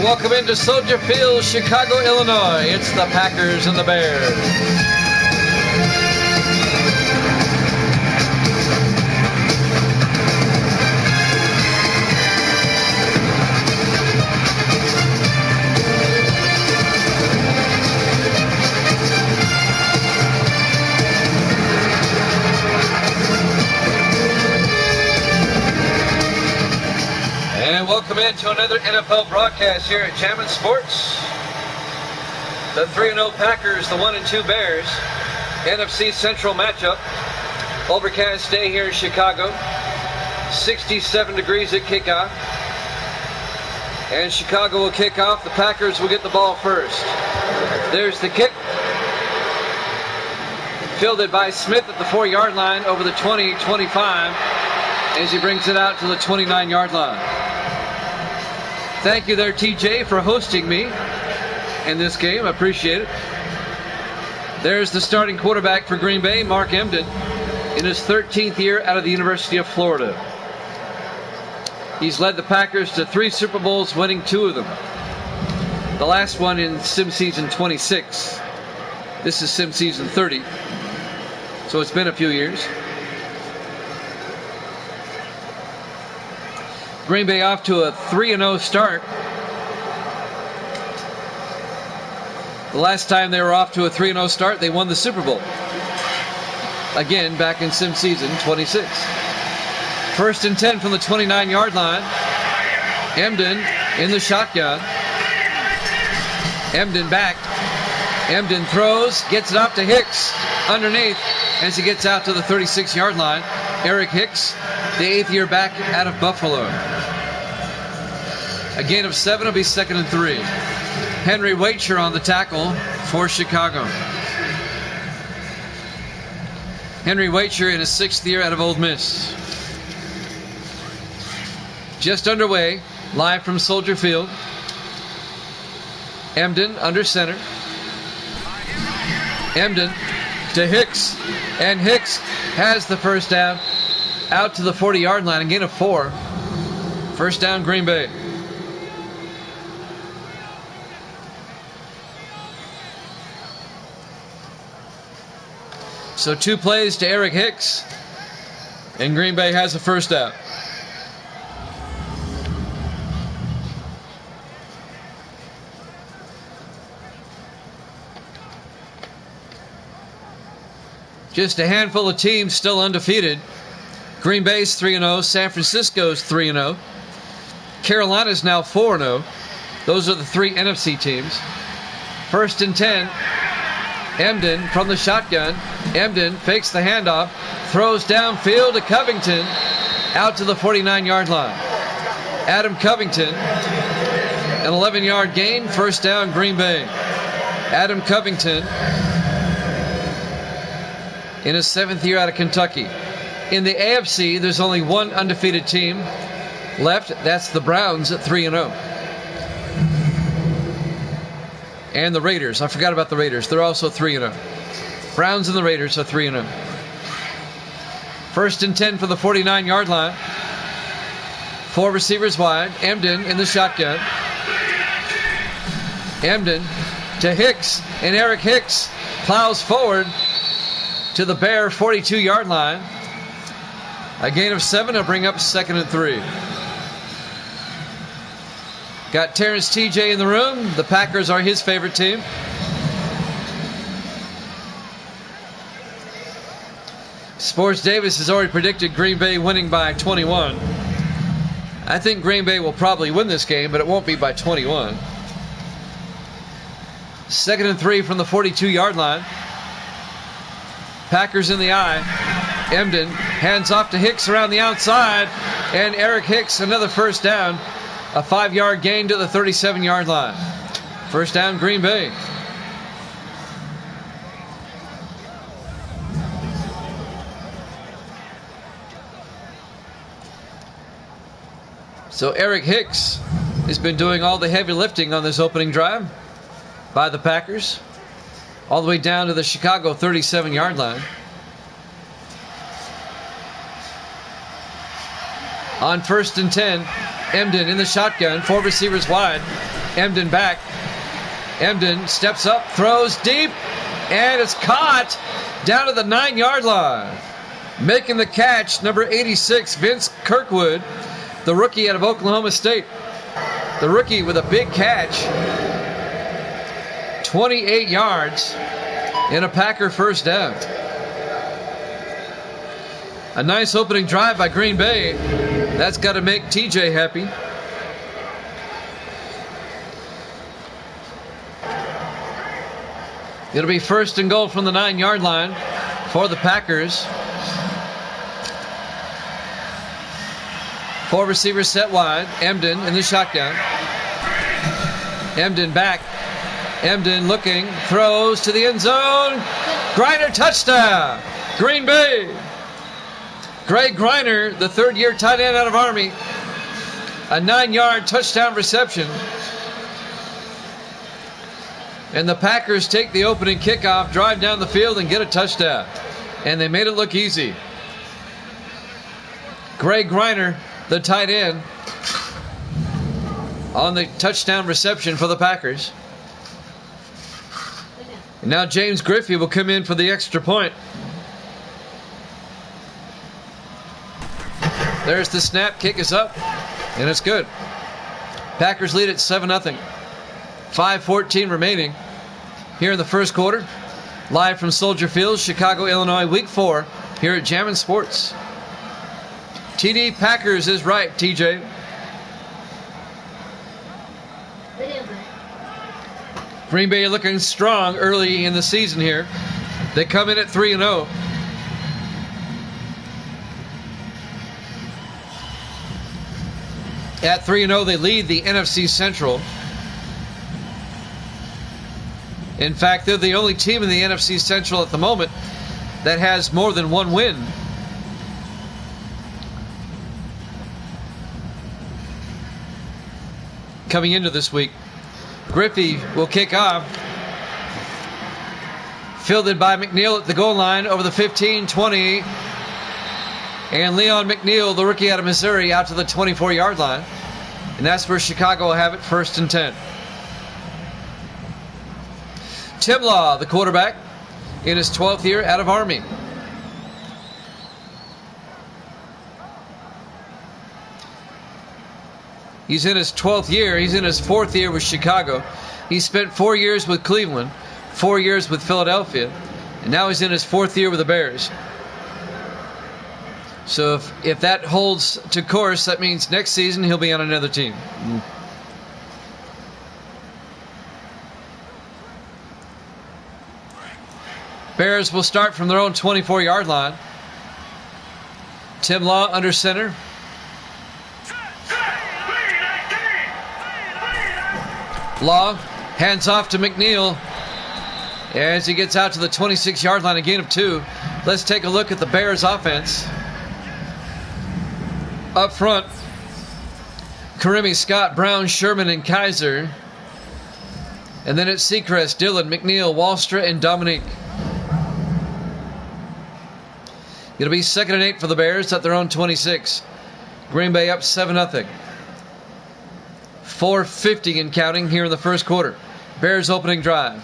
welcome into Soldier Field, Chicago, Illinois. It's the Packers and the Bears. And welcome into another NFL broadcast here at Jammin' Sports. The 3-0 Packers, the 1-2 Bears. NFC Central matchup. Overcast day here in Chicago. 67 degrees at kickoff. And Chicago will kick off. The Packers will get the ball first. There's the kick. Fielded by Smith at the 4-yard line over the 20-25 as he brings it out to the 29-yard line. Thank you there, TJ, for hosting me in this game. I appreciate it. There's the starting quarterback for Green Bay, Mark Emden, in his 13th year out of the University of Florida. He's led the Packers to 3 Super Bowls, winning 2 of them. The last one in Sim Season 26. This is Sim Season 30. So it's been a few years. Green Bay off to a 3-0 start. The last time they were off to a 3-0 start, they won the Super Bowl. Again, back in Sim Season 26. 1st and 10 from the 29-yard line. Emden in the shotgun. Emden back. Emden throws, gets it up to Hicks underneath as he gets out to the 36-yard line. Eric Hicks, the 8th year back out of Buffalo. A gain of 7 will be 2nd and 3. Henry Wacher on the tackle for Chicago. Henry Wacher in his 6th year out of Ole Miss. Just underway, live from Soldier Field. Emden under center. Emden to Hicks, and Hicks has the first down out to the 40-yard line, a gain of 4. First down, Green Bay. So 2 plays to Eric Hicks, and Green Bay has a first down. Just a handful of teams still undefeated. Green Bay's 3-0. San Francisco's 3-0. Carolina's now 4-0. Those are the 3 NFC teams. 1st and 10. Emden from the shotgun. Emden fakes the handoff. Throws downfield to Covington. Out to the 49-yard line. Adam Covington. An 11-yard gain. First down, Green Bay. Adam Covington in his 7th year out of Kentucky. In the AFC, there's only one undefeated team left. That's the Browns at 3-0. And the Raiders. I forgot about the Raiders. They're also 3-0. Browns and the Raiders are 3-0. 1st and 10 for the 49-yard line. 4 receivers wide. Emden in the shotgun. Emden to Hicks, and Eric Hicks plows forward to the Bear 42-yard line. A gain of 7 will bring up 2nd and 3. Got Terrence TJ in the room. The Packers are his favorite team. Sports Davis has already predicted Green Bay winning by 21. I think Green Bay will probably win this game, but it won't be by 21. 2nd and 3 from the 42-yard line. Packers in the eye. Emden hands off to Hicks around the outside, and Eric Hicks another first down. A 5-yard gain to the 37-yard line. First down, Green Bay. So Eric Hicks has been doing all the heavy lifting on this opening drive by the Packers, all the way down to the Chicago 37-yard line. On 1st and 10, Emden in the shotgun, 4 receivers wide. Emden back. Emden steps up, throws deep, and it's caught down to the 9-yard line. Making the catch, number 86, Vince Kirkwood, the rookie out of Oklahoma State. The rookie with a big catch. 28 yards and a Packer first down. A nice opening drive by Green Bay. That's got to make TJ happy. It'll be first and goal from the 9-yard line for the Packers. 4 receivers set wide. Emden in the shotgun. Emden back. Emden looking, throws to the end zone. Griner touchdown. Green Bay. Greg Griner, the third-year tight end out of Army. A 9-yard touchdown reception. And the Packers take the opening kickoff, drive down the field, and get a touchdown. And they made it look easy. Greg Griner, the tight end, on the touchdown reception for the Packers. And now James Griffey will come in for the extra point. There's the snap, kick is up, and it's good. Packers lead at 7-0. 5:14 remaining here in the first quarter. Live from Soldier Field, Chicago, Illinois, Week 4 here at Jammin' Sports. TD Packers is right, TJ. Green Bay looking strong early in the season here. They come in at 3-0. At 3-0, they lead the NFC Central. In fact, they're the only team in the NFC Central at the moment that has more than one win. Coming into this week, Griffey will kick off. Fielded by McNeil at the goal line over the 15-20. And Leon McNeil, the rookie out of Missouri, out to the 24-yard line. And that's where Chicago will have it, 1st and 10. Tim Law, the quarterback, in his 12th year out of Army. He's in his 12th year. He's in his 4th year with Chicago. He spent 4 years with Cleveland, 4 years with Philadelphia, and now he's in his 4th year with the Bears. So if that holds to course, that means next season he'll be on another team. Bears will start from their own 24-yard line. Tim Law under center. Law hands off to McNeil as he gets out to the 26-yard line, a gain of 2. Let's take a look at the Bears offense. Up front, Karimi, Scott, Brown, Sherman, and Kaiser. And then it's Seacrest, Dillon, McNeil, Walstra, and Dominique. It'll be 2nd and 8 for the Bears at their own 26. Green Bay up 7-0. 4:50 and counting here in the first quarter. Bears opening drive.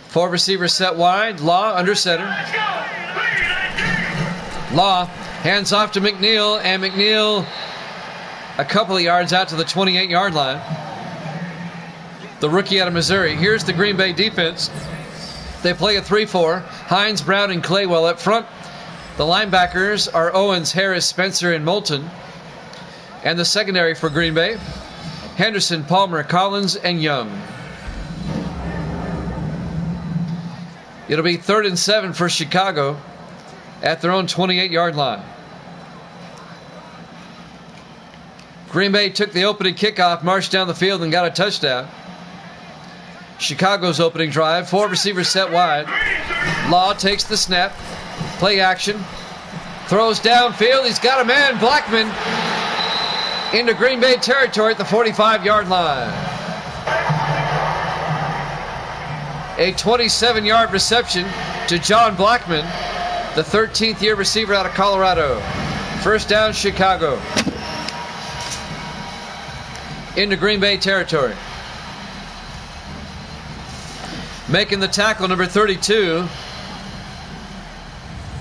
4 receivers set wide. Law under center. Law hands off to McNeil, and McNeil a couple of yards out to the 28-yard line. The rookie out of Missouri. Here's the Green Bay defense. They play a 3-4. Hines, Brown, and Claywell up front. The linebackers are Owens, Harris, Spencer, and Moulton. And the secondary for Green Bay, Henderson, Palmer, Collins, and Young. It'll be 3rd and 7 for Chicago at their own 28-yard line. Green Bay took the opening kickoff, marched down the field, and got a touchdown. Chicago's opening drive, 4 receivers set wide. Law takes the snap, play action, throws downfield. He's got a man, Blackman, into Green Bay territory at the 45-yard line. A 27-yard reception to John Blackman, the 13th year receiver out of Colorado. First down, Chicago. into Green Bay territory. Making the tackle, number 32,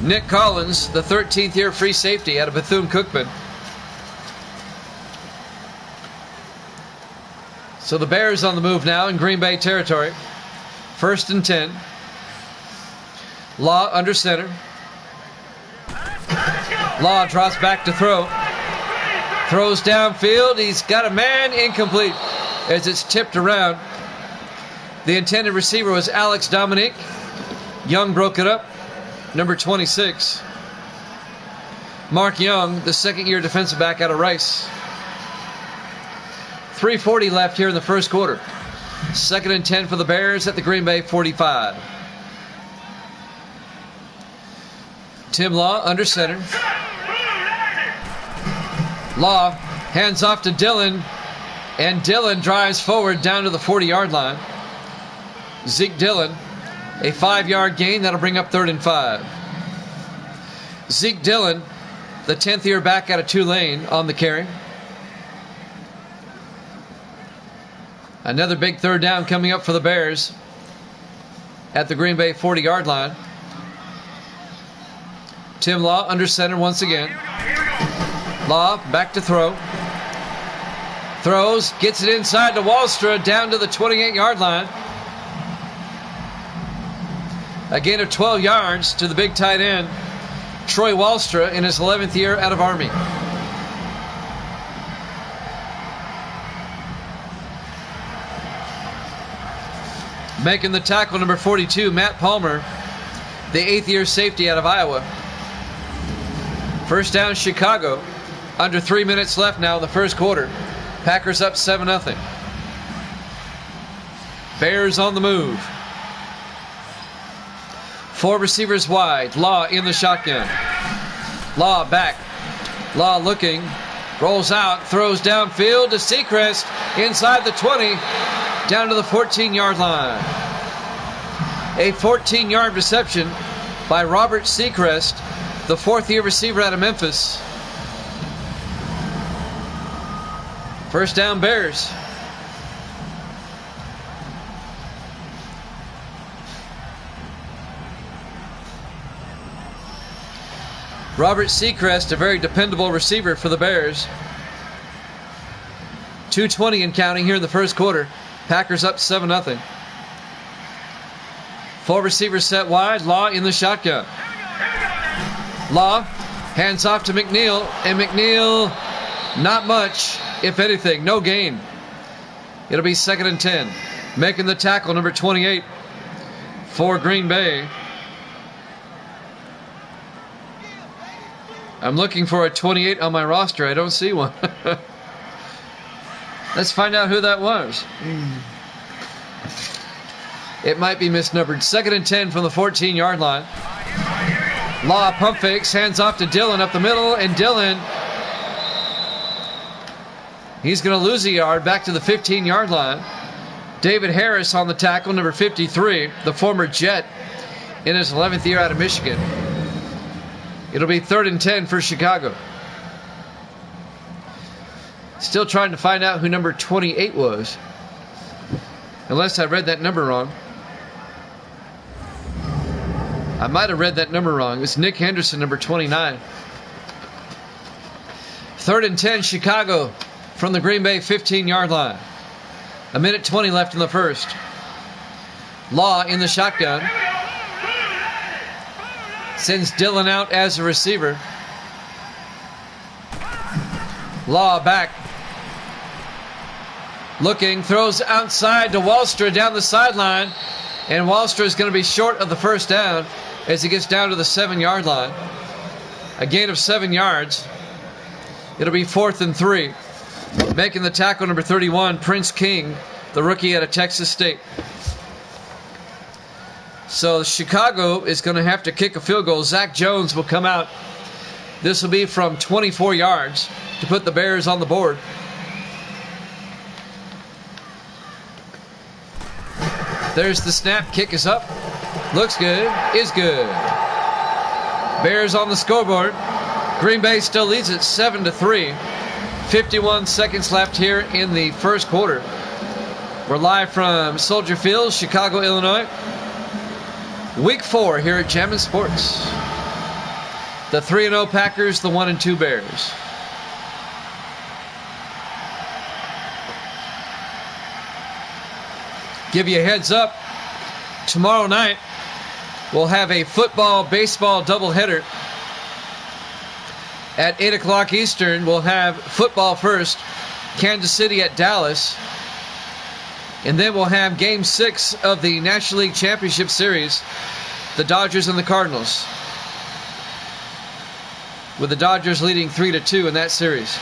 Nick Collins, the 13th year free safety out of Bethune-Cookman. So the Bears on the move now in Green Bay territory. 1st and 10. Law under center. Law drops back to throw. Throws downfield. He's got a man, incomplete as it's tipped around. The intended receiver was Alex Dominique. Young broke it up. Number 26. Mark Young, the 2nd-year defensive back out of Rice. 3:40 left here in the first quarter. 2nd and 10 for the Bears at the Green Bay 45. Tim Law under center. Law hands off to Dillon, and Dillon drives forward down to the 40-yard line. Zeke Dillon, a 5-yard gain. That'll bring up 3rd and 5. Zeke Dillon, the 10th year back out of Tulane, on the carry. Another big 3rd down coming up for the Bears at the Green Bay 40-yard line. Tim Law under center once again. Law back to throw. Throws, gets it inside to Wallstra, down to the 28-yard line. A gain of 12 yards to the big tight end, Troy Wallstra, in his 11th year out of Army. Making the tackle, number 42, Matt Palmer, the 8th year safety out of Iowa. 1st down, Chicago. Under 3 minutes left now in the first quarter. Packers up 7-0. Bears on the move. 4 receivers wide. Law in the shotgun. Law back. Law looking. Rolls out. Throws downfield to Seacrest. Inside the 20. Down to the 14-yard line. A 14-yard reception by Robert Seacrest, the 4th-year receiver out of Memphis. 1st down, Bears. Robert Seacrest, a very dependable receiver for the Bears. 2:20 and counting here in the first quarter. Packers up 7-0. 4 receivers set wide. Law in the shotgun. Law hands off to McNeil, and McNeil, not much, if anything, no gain. It'll be 2nd and 10. Making the tackle, number 28 for Green Bay. I'm looking for a 28 on my roster. I don't see one. Let's find out who that was. It might be misnumbered. 2nd and 10 from the 14-yard line. Law pump fakes, hands off to Dillon up the middle, and Dillon, he's going to lose a yard back to the 15-yard line. David Harris on the tackle, number 53, the former Jet, in his 11th year out of Michigan. It'll be 3rd and 10 for Chicago. Still trying to find out who number 28 was. Unless I read that number wrong. I might have read that number wrong. It's Nick Henderson, number 29. 3rd and 10, Chicago from the Green Bay 15-yard line. 1:20 left in the first. Law in the shotgun. Sends Dillon out as a receiver. Law back. Looking, throws outside to Wallstra down the sideline. And Wallstra is going to be short of the first down as he gets down to the 7-yard line. A gain of 7 yards. It'll be 4th and 3. Making the tackle, number 31, Prince King, the rookie out of Texas State. So Chicago is going to have to kick a field goal. Zach Jones will come out. This will be from 24 yards to put the Bears on the board. There's the snap. Kick is up. Looks good. Is good. Bears on the scoreboard. Green Bay still leads it 7-3. 51 seconds left here in the first quarter. We're live from Soldier Field, Chicago, Illinois. Week 4 here at Jammin' Sports. The 3-0 Packers, the 1-2 Bears. Give you a heads up. Tomorrow night, we'll have a football-baseball doubleheader. At 8 o'clock Eastern, we'll have football first, Kansas City at Dallas. And then we'll have Game 6 of the National League Championship Series, the Dodgers and the Cardinals, with the Dodgers leading 3-2 in that series.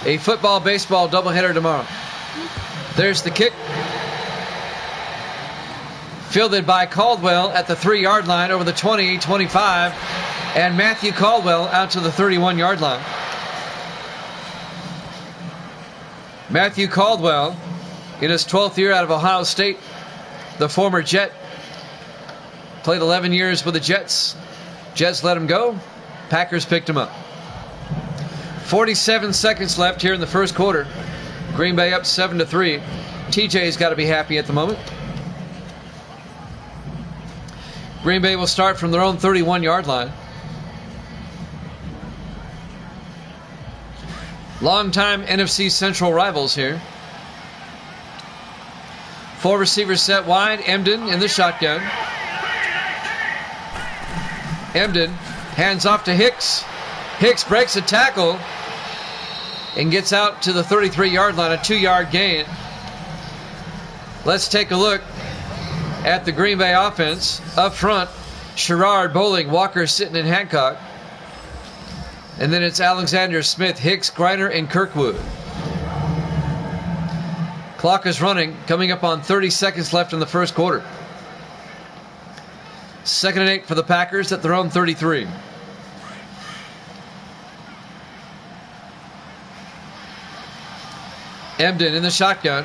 A football-baseball doubleheader tomorrow. There's the kick. Fielded by Caldwell at the 3-yard line over the 20-25. And Matthew Caldwell out to the 31-yard line. Matthew Caldwell, in his 12th year out of Ohio State, the former Jet, played 11 years with the Jets. Jets let him go. Packers picked him up. 47 seconds left here in the first quarter. Green Bay up 7-3. TJ's got to be happy at the moment. Green Bay will start from their own 31-yard line. Longtime NFC Central rivals here. 4 receivers set wide. Emden in the shotgun. Emden hands off to Hicks. Hicks breaks a tackle and gets out to the 33-yard line, a 2-yard gain. Let's take a look at the Green Bay offense. Up front, Sherrard, Bowling, Walker, Sitton, and Hancock. And then it's Alexander, Smith, Hicks, Griner, and Kirkwood. Clock is running, coming up on 30 seconds left in the first quarter. 2nd and 8 for the Packers at their own 33. Emden in the shotgun.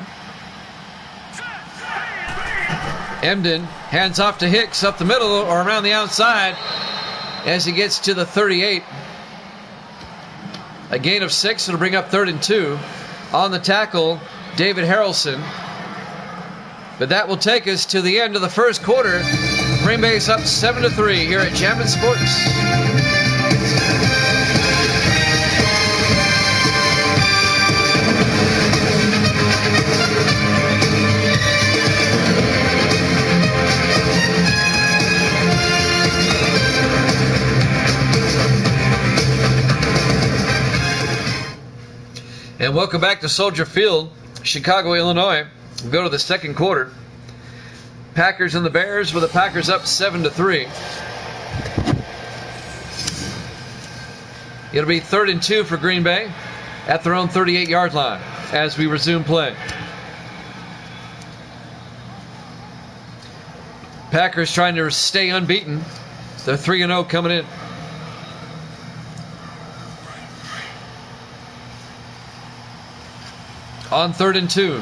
Emden hands off to Hicks up the middle or around the outside as he gets to the 38. A gain of 6. It'll bring up 3rd and 2. On the tackle, David Harrelson. But that will take us to the end of the first quarter. Green Bay's up 7-3 here at Jammin' Sports. And welcome back to Soldier Field, Chicago, Illinois. We'll go to the second quarter. Packers and the Bears, with the Packers up 7-3. It'll be 3rd and 2 for Green Bay at their own 38-yard line as we resume play. Packers trying to stay unbeaten. They're 3-0 coming in. On 3rd and 2.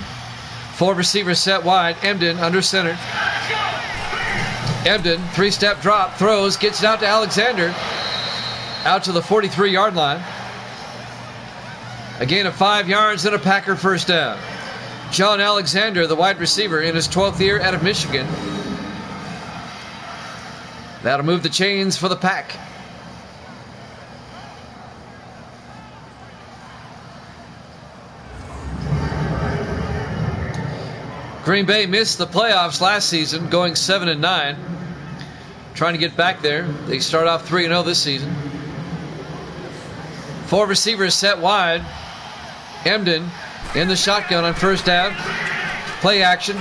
4 receivers set wide. Emden under center. Emden, 3-step drop, throws, gets it out to Alexander. Out to the 43-yard line. A gain of 5 yards and a Packer first down. John Alexander, the wide receiver, in his 12th year out of Michigan. That'll move the chains for the Pack. Green Bay missed the playoffs last season, going 7-9. Trying to get back there. They start off 3-0 this season. 4 receivers set wide. Emden in the shotgun on first down. Play action.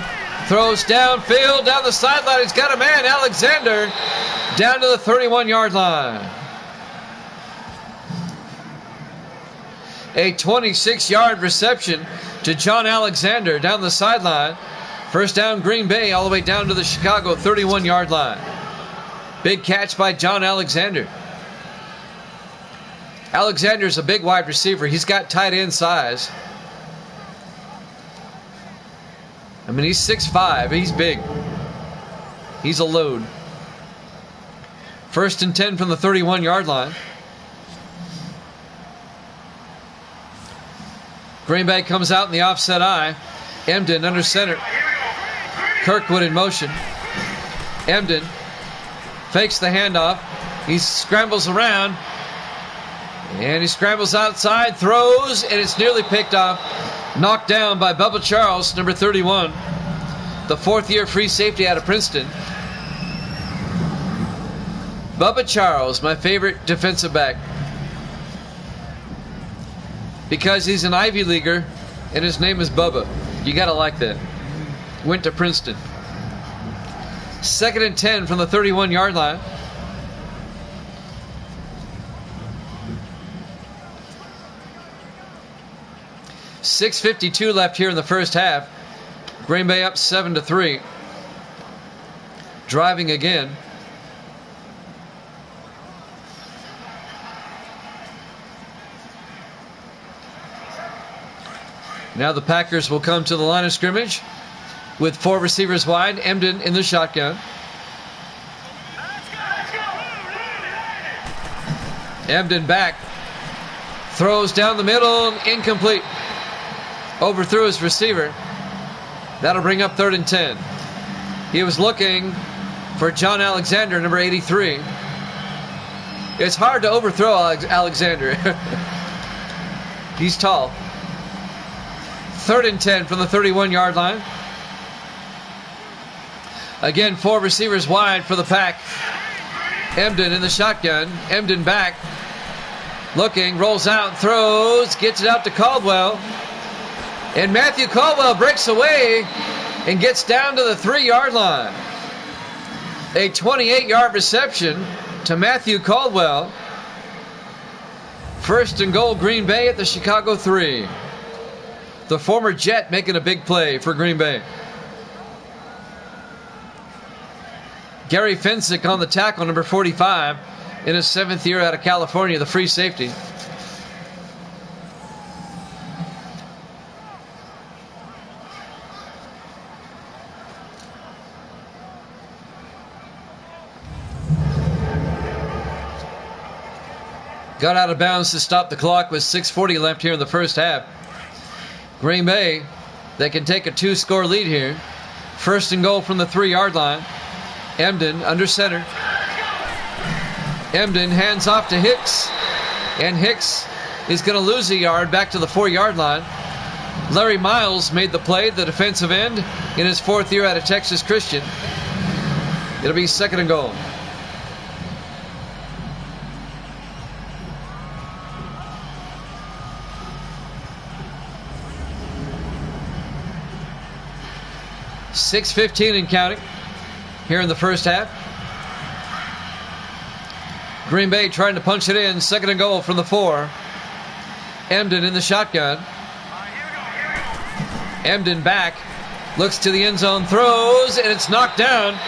Throws downfield, down the sideline. He's got a man, Alexander, down to the 31-yard line. A 26-yard reception to John Alexander down the sideline. First down, Green Bay, all the way down to the Chicago 31-yard line. Big catch by John Alexander. Alexander's a big wide receiver. He's got tight end size. I mean, he's 6'5". He's big. He's a load. 1st and 10 from the 31-yard line. Green Bay comes out in the offset eye. Emden under center. Kirkwood in motion. Emden fakes the handoff. He scrambles around. And he scrambles outside, throws, and it's nearly picked off. Knocked down by Bubba Charles, number 31. The fourth-year free safety out of Princeton. Bubba Charles, my favorite defensive back. Because he's an Ivy Leaguer, and his name is Bubba. You gotta like that. Went to Princeton. 2nd and 10 from the 31-yard line. .652 left here in the first half. Green Bay up 7-3. Driving again. Now the Packers will come to the line of scrimmage with 4 receivers wide. Emden in the shotgun. Emden back. Throws down the middle. Incomplete. Overthrew his receiver. That'll bring up 3rd and 10. He was looking for John Alexander, number 83. It's hard to overthrow Alexander. He's tall. 3rd and 10 from the 31-yard line. Again, 4 receivers wide for the Pack. Emden in the shotgun. Emden back. Looking, rolls out, throws, gets it out to Caldwell. And Matthew Caldwell breaks away and gets down to the 3-yard line. A 28-yard reception to Matthew Caldwell. 1st and goal, Green Bay at the Chicago 3. The former Jet making a big play for Green Bay. Gary Fensick on the tackle, number 45, in his 7th year out of California, the free safety. Got out of bounds to stop the clock with 6:40 left here in the first half. Green Bay, they can take a 2-score lead here. 1st and goal from the 3-yard line. Emden under center. Emden hands off to Hicks. And Hicks is going to lose a yard back to the 4-yard line. Larry Miles made the play, the defensive end, in his 4th year out of Texas Christian. It'll be 2nd and goal. .6:15 and counting here in the first half. Green Bay trying to punch it in. 2nd and goal from the 4. Emden in the shotgun. Emden back. Looks to the end zone. Throws. And it's knocked down.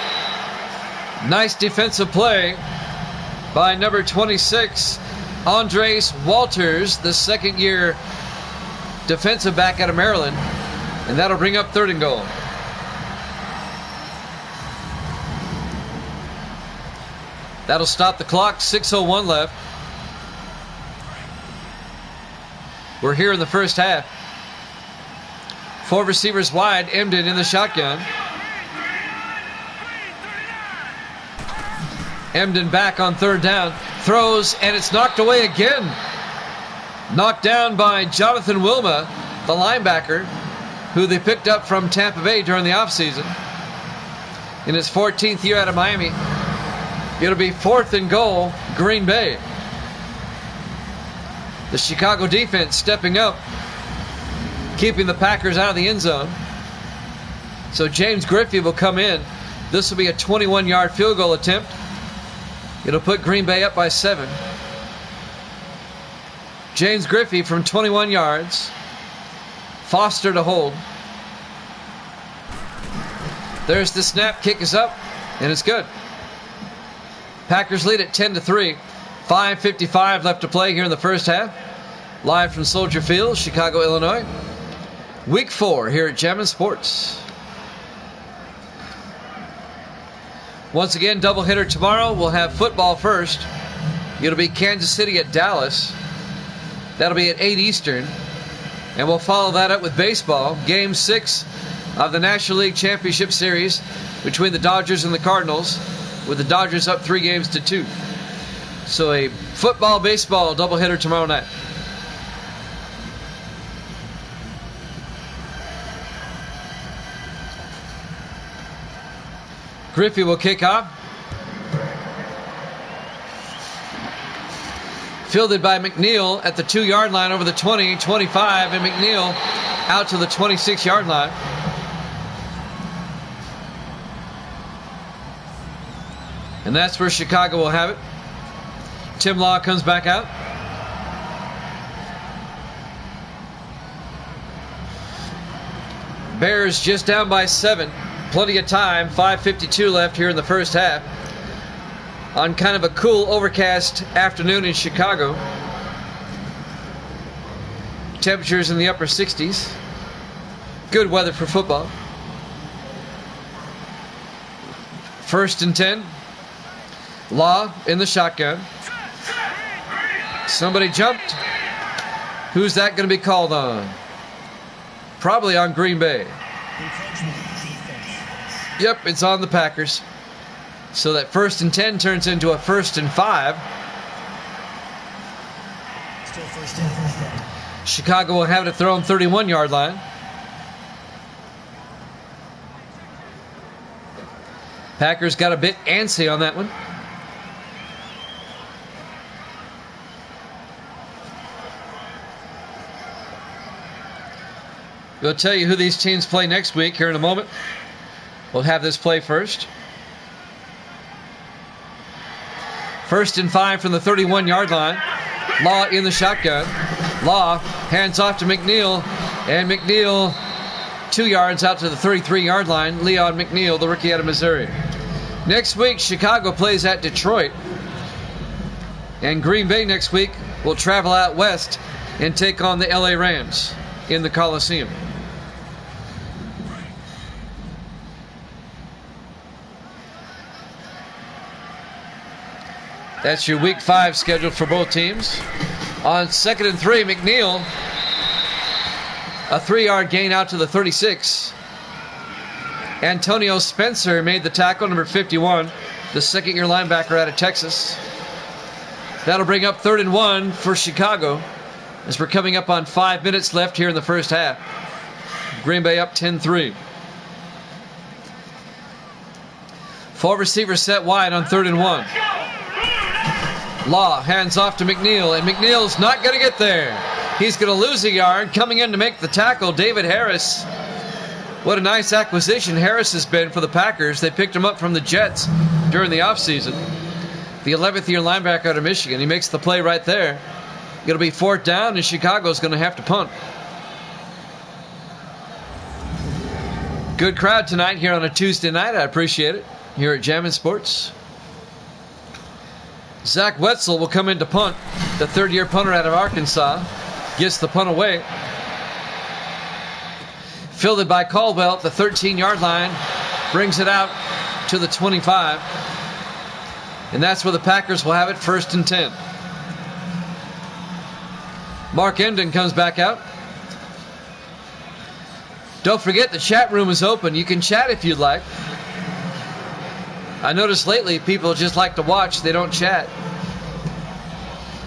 Nice defensive play by number 26, Andres Walters, the 2nd-year defensive back out of Maryland. And that'll bring up 3rd and goal. That'll stop the clock. 6:01 left. We're here in the first half. 4 receivers wide. Emden in the shotgun. Emden back on 3rd down. Throws, and it's knocked away again. Knocked down by Jonathan Wilma, the linebacker, who they picked up from Tampa Bay during the offseason. In his 14th year out of Miami. It'll be 4th and goal, Green Bay. The Chicago defense stepping up, keeping the Packers out of the end zone. So James Griffey will come in. This will be a 21-yard field goal attempt. It'll put Green Bay up by 7. James Griffey from 21 yards. Foster to hold. There's the snap. Kick is up, and it's good. Packers lead at 10-3. 5:55 left to play here in the first half. Live from Soldier Field, Chicago, Illinois. Week 4 here at Jammin' Sports. Once again, doubleheader tomorrow. We'll have football first. It'll be Kansas City at Dallas. That'll be at 8 Eastern. And we'll follow that up with baseball. Game 6 of the National League Championship Series between the Dodgers and the Cardinals, with the Dodgers up 3-2. So a football-baseball doubleheader tomorrow night. Griffey will kick off. Fielded by McNeil at the 2-yard line over the 20, 25, and McNeil out to the 26-yard line. And that's where Chicago will have it. Tim Law comes back out. Bears just down by 7. Plenty of time. 5:52 left here in the first half. On kind of a cool, overcast afternoon in Chicago. Temperatures in the upper 60s. Good weather for football. 1st and 10. Law in the shotgun. Somebody jumped. Who's that going to be called on? Probably on Green Bay. Yep, it's on the Packers. So that 1st and 10 turns into a 1st and 5. Still 1st and 5. Chicago will have it thrown 31-yard line. Packers got a bit antsy on that one. We'll tell you who these teams play next week here in a moment. We'll have this play first. 1st and 5 from the 31-yard line. Law in the shotgun. Law hands off to McNeil. And McNeil 2 yards out to the 33-yard line. Leon McNeil, the rookie out of Missouri. Next week, Chicago plays at Detroit. And Green Bay next week will travel out west and take on the LA Rams in the Coliseum. That's your Week 5 schedule for both teams. On 2nd and 3, McNeil, a 3-yard gain out to the 36. Antonio Spencer made the tackle, number 51, the second-year linebacker out of Texas. That'll bring up 3rd and 1 for Chicago, as we're coming up on 5 minutes left here in the first half. Green Bay up 10-3. 4 receivers set wide on 3rd and 1. Law hands off to McNeil, and McNeil's not going to get there. He's going to lose a yard. Coming in to make the tackle, David Harris. What a nice acquisition Harris has been for the Packers. They picked him up from the Jets during the offseason. The 11th-year linebacker out of Michigan. He makes the play right there. It'll be 4th down, and Chicago's going to have to punt. Good crowd tonight here on a Tuesday night. I appreciate it. Here at Jammin' Sports. Zach Wetzel will come in to punt. The 3rd-year punter out of Arkansas gets the punt away. Fielded by Caldwell at the 13-yard line. Brings it out to the 25. And that's where the Packers will have it, 1st and 10. Mark Emden comes back out. Don't forget the chat room is open. You can chat if you'd like. I noticed lately people just like to watch. They don't chat.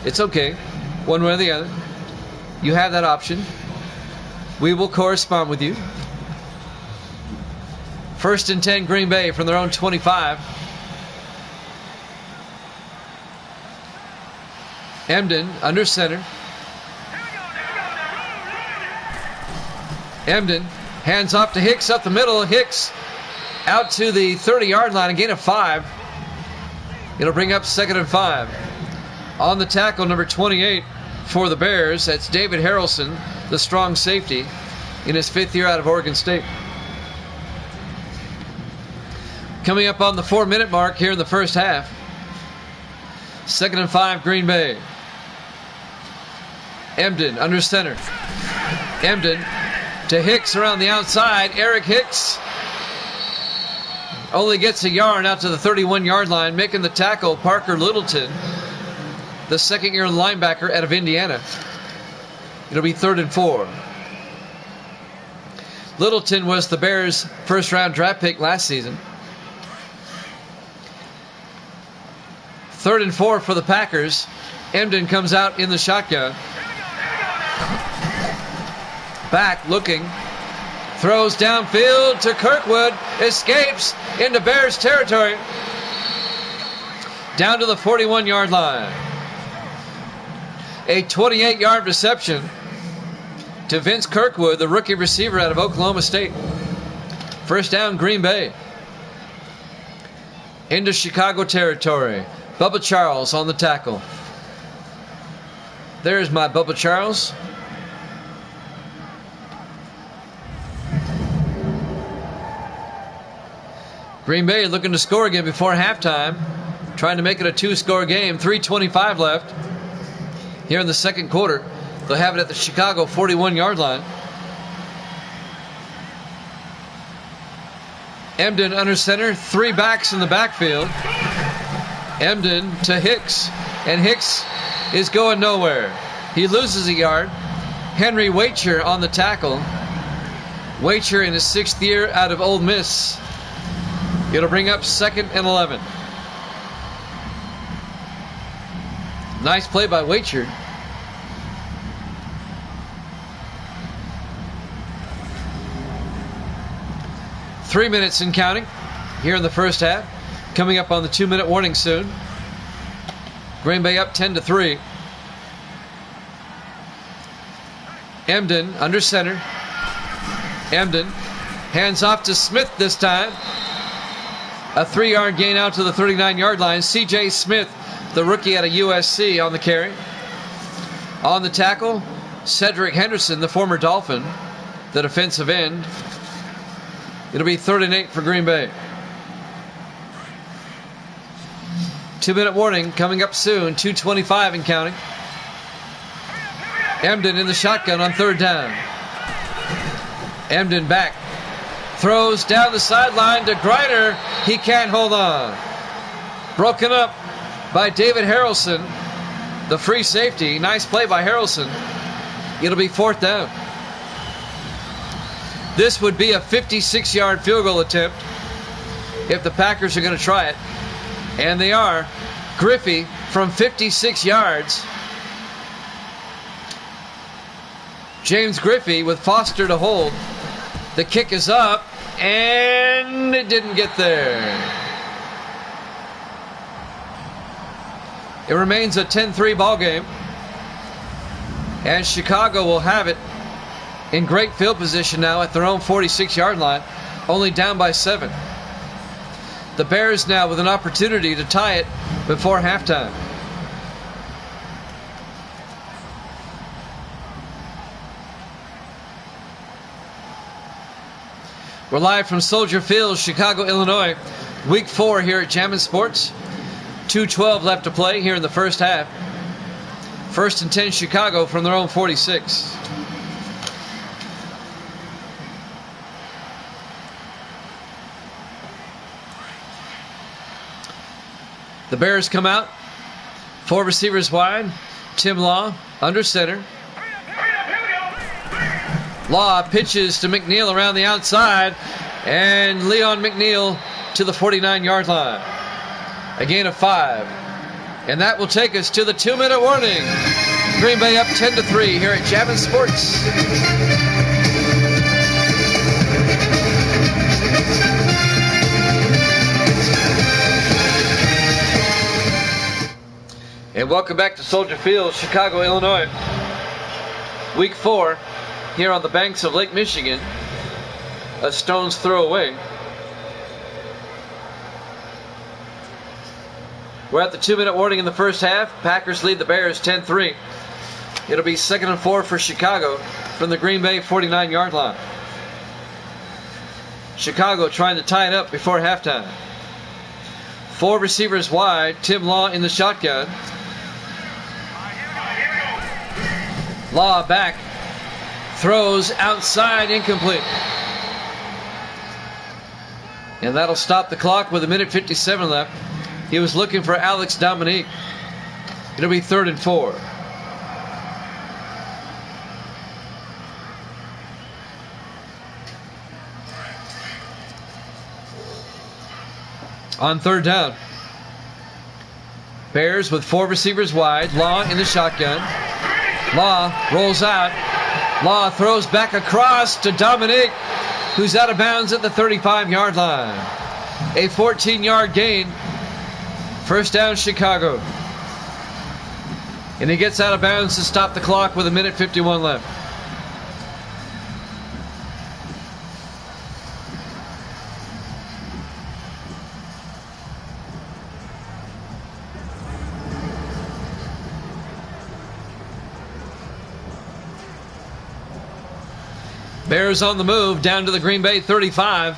It's okay. One way or the other. You have that option. We will correspond with you. 1st and 10 Green Bay from their own 25. Emden under center. Emden hands off to Hicks up the middle. Hicks out to the 30-yard line, a gain of 5. It'll bring up 2nd and 5. On the tackle, number 28 for the Bears. That's David Harrelson, the strong safety, in his 5th year out of Oregon State. Coming up on the 4-minute mark here in the first half. 2nd and 5, Green Bay. Emden under center. Emden to Hicks around the outside. Eric Hicks only gets a yard out to the 31-yard line, making the tackle Parker Littleton, the 2nd-year linebacker out of Indiana. It'll be 3rd and 4. Littleton was the Bears' first-round draft pick last season. 3rd and 4 for the Packers. Emden comes out in the shotgun. Back looking. Throws downfield to Kirkwood. Escapes into Bears territory. Down to the 41-yard line. A 28-yard reception to Vince Kirkwood, the rookie receiver out of Oklahoma State. First down, Green Bay. Into Chicago territory. Bubba Charles on the tackle. There's my Bubba Charles. Green Bay looking to score again before halftime. Trying to make it a 2-score game. 3:25 left here in the second quarter. They'll have it at the Chicago 41-yard line. Emden under center. 3 backs in the backfield. Emden to Hicks. And Hicks is going nowhere. He loses a yard. Henry Wacher on the tackle. Wacher in his 6th year out of Ole Miss. It'll bring up 2nd and 11. Nice play by Wacher. Three minutes and counting here in the first half. Coming up on the 2-minute warning soon. Green Bay up 10-3. Emden under center. Emden hands off to Smith this time. A 3-yard gain out to the 39-yard line. C.J. Smith, the rookie out of USC, on the carry. On the tackle, Cedric Henderson, the former Dolphin, the defensive end. It'll be 3rd and 8 for Green Bay. 2-minute warning coming up soon. 2:25 and counting. Emden in the shotgun on 3rd down. Emden back. Throws down the sideline to Griner. He can't hold on. Broken up by David Harrelson, the free safety. Nice play by Harrelson. It'll be 4th down. This would be a 56-yard field goal attempt if the Packers are going to try it. And they are. Griffey from 56 yards. James Griffey with Foster to hold. The kick is up, and it didn't get there. It remains a 10-3 ball game. And Chicago will have it in great field position now at their own 46-yard line, only down by 7. The Bears now with an opportunity to tie it before halftime. We're live from Soldier Field, Chicago, Illinois. Week 4 here at Jammin' Sports. 2:12 left to play here in the first half. 1st and 10 Chicago from their own 46. The Bears come out. 4 receivers wide. Tim Law under center. Law pitches to McNeil around the outside. And Leon McNeil to the 49-yard line. A gain of 5. And that will take us to the 2-minute warning. Green Bay up 10-3 here at Jammin' Sports. And welcome back to Soldier Field, Chicago, Illinois. Week 4 here on the banks of Lake Michigan. A stone's throw away. We're at the 2-minute warning in the first half. Packers lead the Bears 10-3. It'll be 2nd and 4 for Chicago from the Green Bay 49-yard line. Chicago trying to tie it up before halftime. 4 receivers wide. Tim Law in the shotgun. Law back. Throws outside, incomplete. And that'll stop the clock with 1:57 left. He was looking for Alex Dominique. It'll be 3rd and 4. On third down. Bears with 4 receivers wide. Law in the shotgun. Law rolls out. Law throws back across to Dominic, who's out of bounds at the 35-yard line. A 14-yard gain. First down, Chicago. And he gets out of bounds to stop the clock with 1:51 left. Bears on the move down to the Green Bay 35.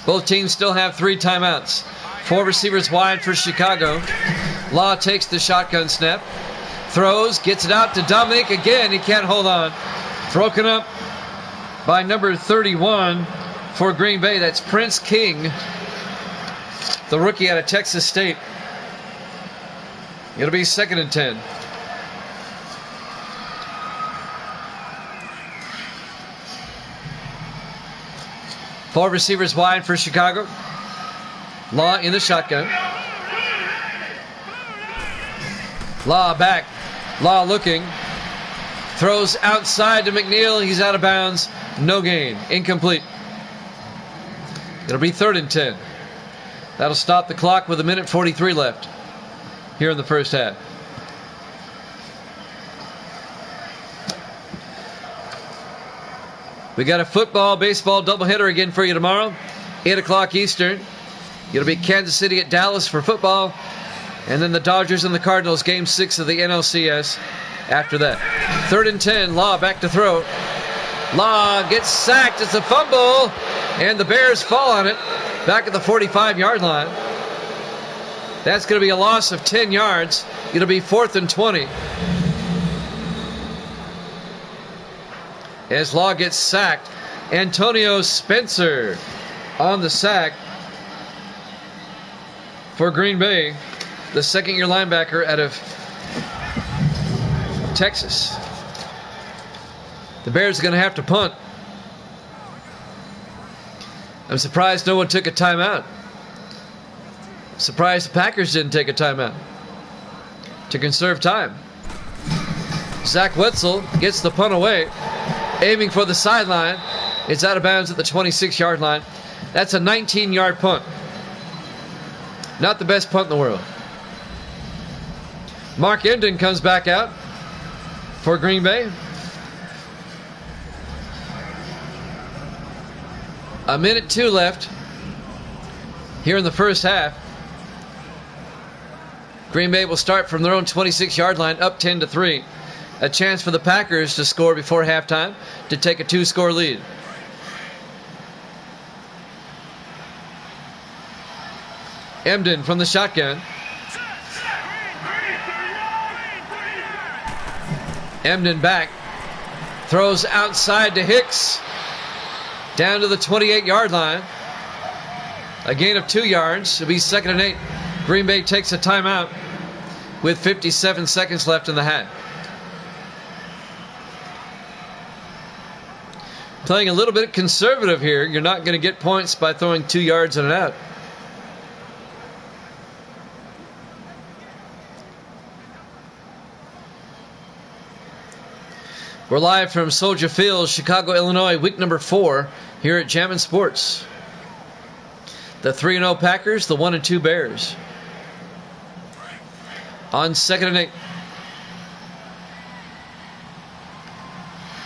Both teams still have 3 timeouts. 4 receivers wide for Chicago. Law takes the shotgun snap. Throws, gets it out to Dominic again. He can't hold on. Broken up by number 31 for Green Bay. That's Prince King, the rookie out of Texas State. It'll be 2nd and 10. Four receivers wide for Chicago. Law in the shotgun. Law back. Law looking. Throws outside to McNeil. He's out of bounds. No gain. Incomplete. It'll be 3rd and 10. That'll stop the clock with 1:43 left here in the first half. We got a football, baseball doubleheader again for you tomorrow, 8 o'clock Eastern. It'll be Kansas City at Dallas for football, and then the Dodgers and the Cardinals, Game 6 of the NLCS after that. 3rd and 10, Law back to throw. Law gets sacked. It's a fumble, and the Bears fall on it back at the 45-yard line. That's going to be a loss of 10 yards. It'll be 4th and 20. As Law gets sacked, Antonio Spencer on the sack for Green Bay, the second-year linebacker out of Texas. The Bears are going to have to punt. I'm surprised no one took a timeout. Surprised the Packers didn't take a timeout to conserve time. Zach Wetzel gets the punt away, aiming for the sideline. It's out of bounds at the 26-yard line. That's a 19-yard punt. Not the best punt in the world. Mark Emden comes back out for Green Bay. 1:02 left here in the first half. Green Bay will start from their own 26-yard line, up 10-3. A chance for the Packers to score before halftime to take a 2-score lead. Emden from the shotgun. Emden back. Throws outside to Hicks. Down to the 28-yard line. A gain of 2 yards. It'll be 2nd and 8. Green Bay takes a timeout with 57 seconds left in the half. Playing a little bit conservative here. You're not going to get points by throwing 2 yards in and out. We're live from Soldier Field, Chicago, Illinois, week number 4 here at Jammin' Sports. The 3-0 Packers, the 1-2 Bears. On 2nd and 8.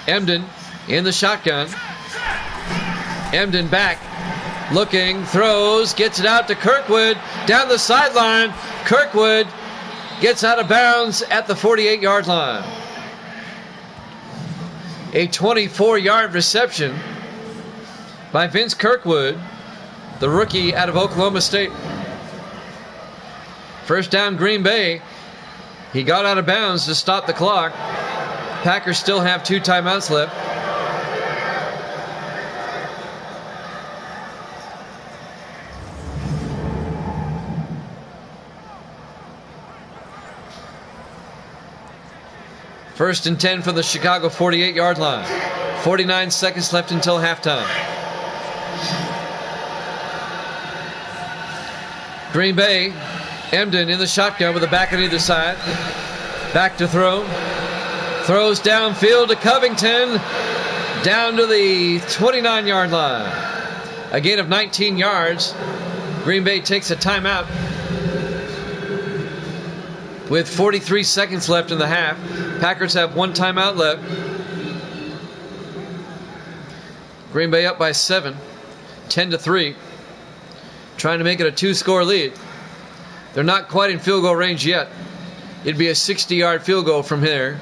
Emden in the shotgun. Emden back. Looking, throws, gets it out to Kirkwood. Down the sideline. Kirkwood gets out of bounds at the 48-yard line. A 24-yard reception by Vince Kirkwood, the rookie out of Oklahoma State. First down, Green Bay. He got out of bounds to stop the clock. Packers still have 2 timeouts left. First and 10 from the Chicago 48-yard line. 49 seconds left until halftime. Green Bay, Emden in the shotgun with the back on either side. Back to throw. Throws downfield to Covington. Down to the 29-yard line. A gain of 19 yards. Green Bay takes a timeout with 43 seconds left in the half. Packers have one timeout left. Green Bay up by 7, 10-3. Trying to make it a 2-score lead. They're not quite in field goal range yet. It'd be a 60-yard field goal from here.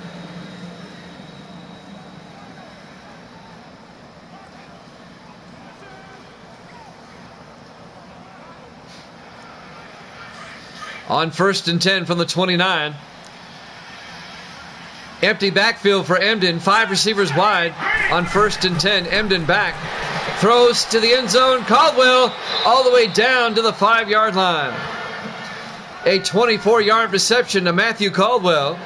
On 1st and 10 from the 29. Empty backfield for Emden. 5 receivers wide on 1st and 10. Emden back. Throws to the end zone. Caldwell all the way down to the 5-yard line. A 24-yard reception to Matthew Caldwell.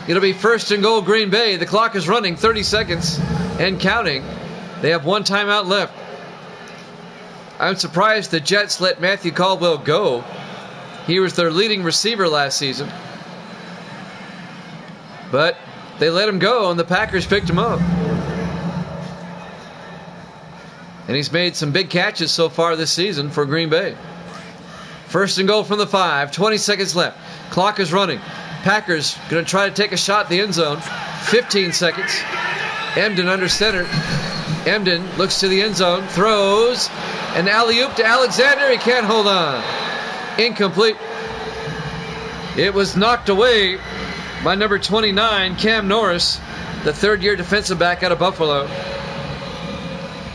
It'll be 1st and goal Green Bay. The clock is running, 30 seconds and counting. They have one timeout left. I'm surprised the Jets let Matthew Caldwell go. He was their leading receiver last season. But they let him go, and the Packers picked him up. And he's made some big catches so far this season for Green Bay. 1st and goal from the 5. 20 seconds left. Clock is running. Packers going to try to take a shot at the end zone. 15 seconds. Emden under center. Emden looks to the end zone. Throws. An alley-oop to Alexander. He can't hold on. Incomplete. It was knocked away by number 29, Cam Norris, the third-year defensive back out of Buffalo.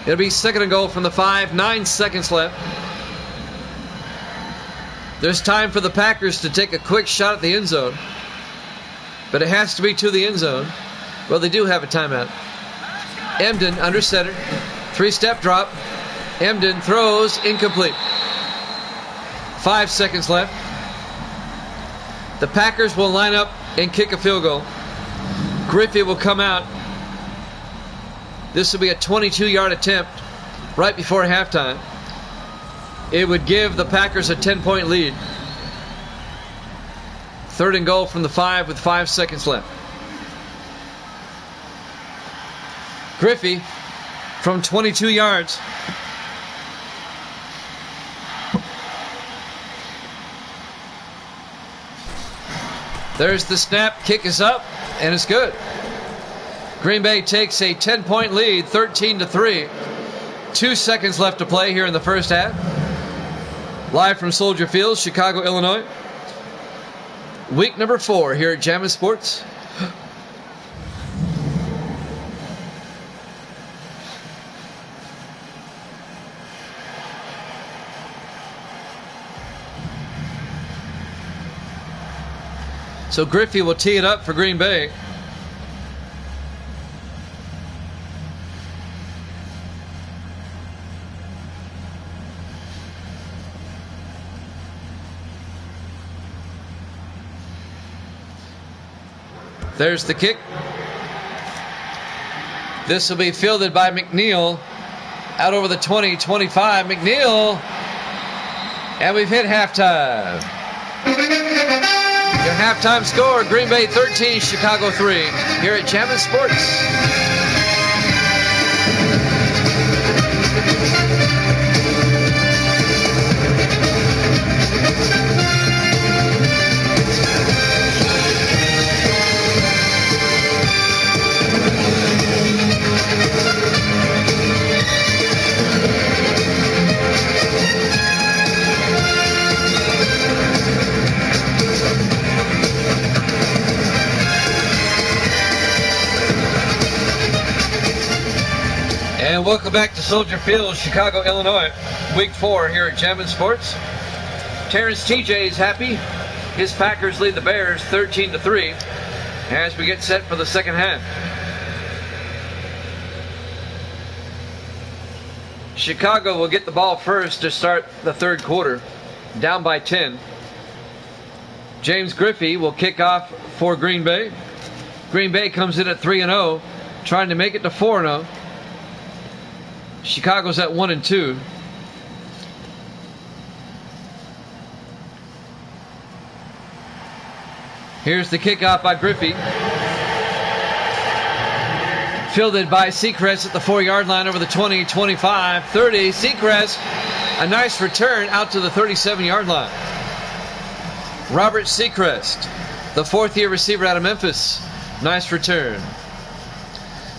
It'll be 2nd and goal from the 5. 9 seconds left. There's time for the Packers to take a quick shot at the end zone. But it has to be to the end zone. Well, they do have a timeout. Emden under center. 3-step drop. Emden throws. Incomplete. 5 seconds left. The Packers will line up and kick a field goal. Griffey will come out. This will be a 22-yard attempt right before halftime. It would give the Packers a 10-point lead. 3rd and goal from the 5 with 5 seconds left. Griffey from 22 yards. There's the snap. Kick is up, and it's good. Green Bay takes a 10-point lead, 13-3. 2 seconds left to play here in the first half. Live from Soldier Field, Chicago, Illinois. Week number 4 here at Jammin' Sports. So Griffey will tee it up for Green Bay. There's the kick. This will be fielded by McNeil. Out over the 20-25. McNeil. And we've hit halftime. Your halftime score, Green Bay 13, Chicago 3. Here at Jammin' Sports. And welcome back to Soldier Field, Chicago, Illinois. Week 4 here at Jammin' Sports. Terrence TJ is happy. His Packers lead the Bears 13-3 as we get set for the second half. Chicago will get the ball first to start the third quarter, down by 10. James Griffey will kick off for Green Bay. Green Bay comes in at 3-0, trying to make it to 4-0. Chicago's at 1-2. Here's the kickoff by Griffey. Fielded by Seacrest at the 4-yard line over the 20, 25, 30. Seacrest, a nice return out to the 37-yard line. Robert Seacrest, the 4th-year receiver out of Memphis. Nice return.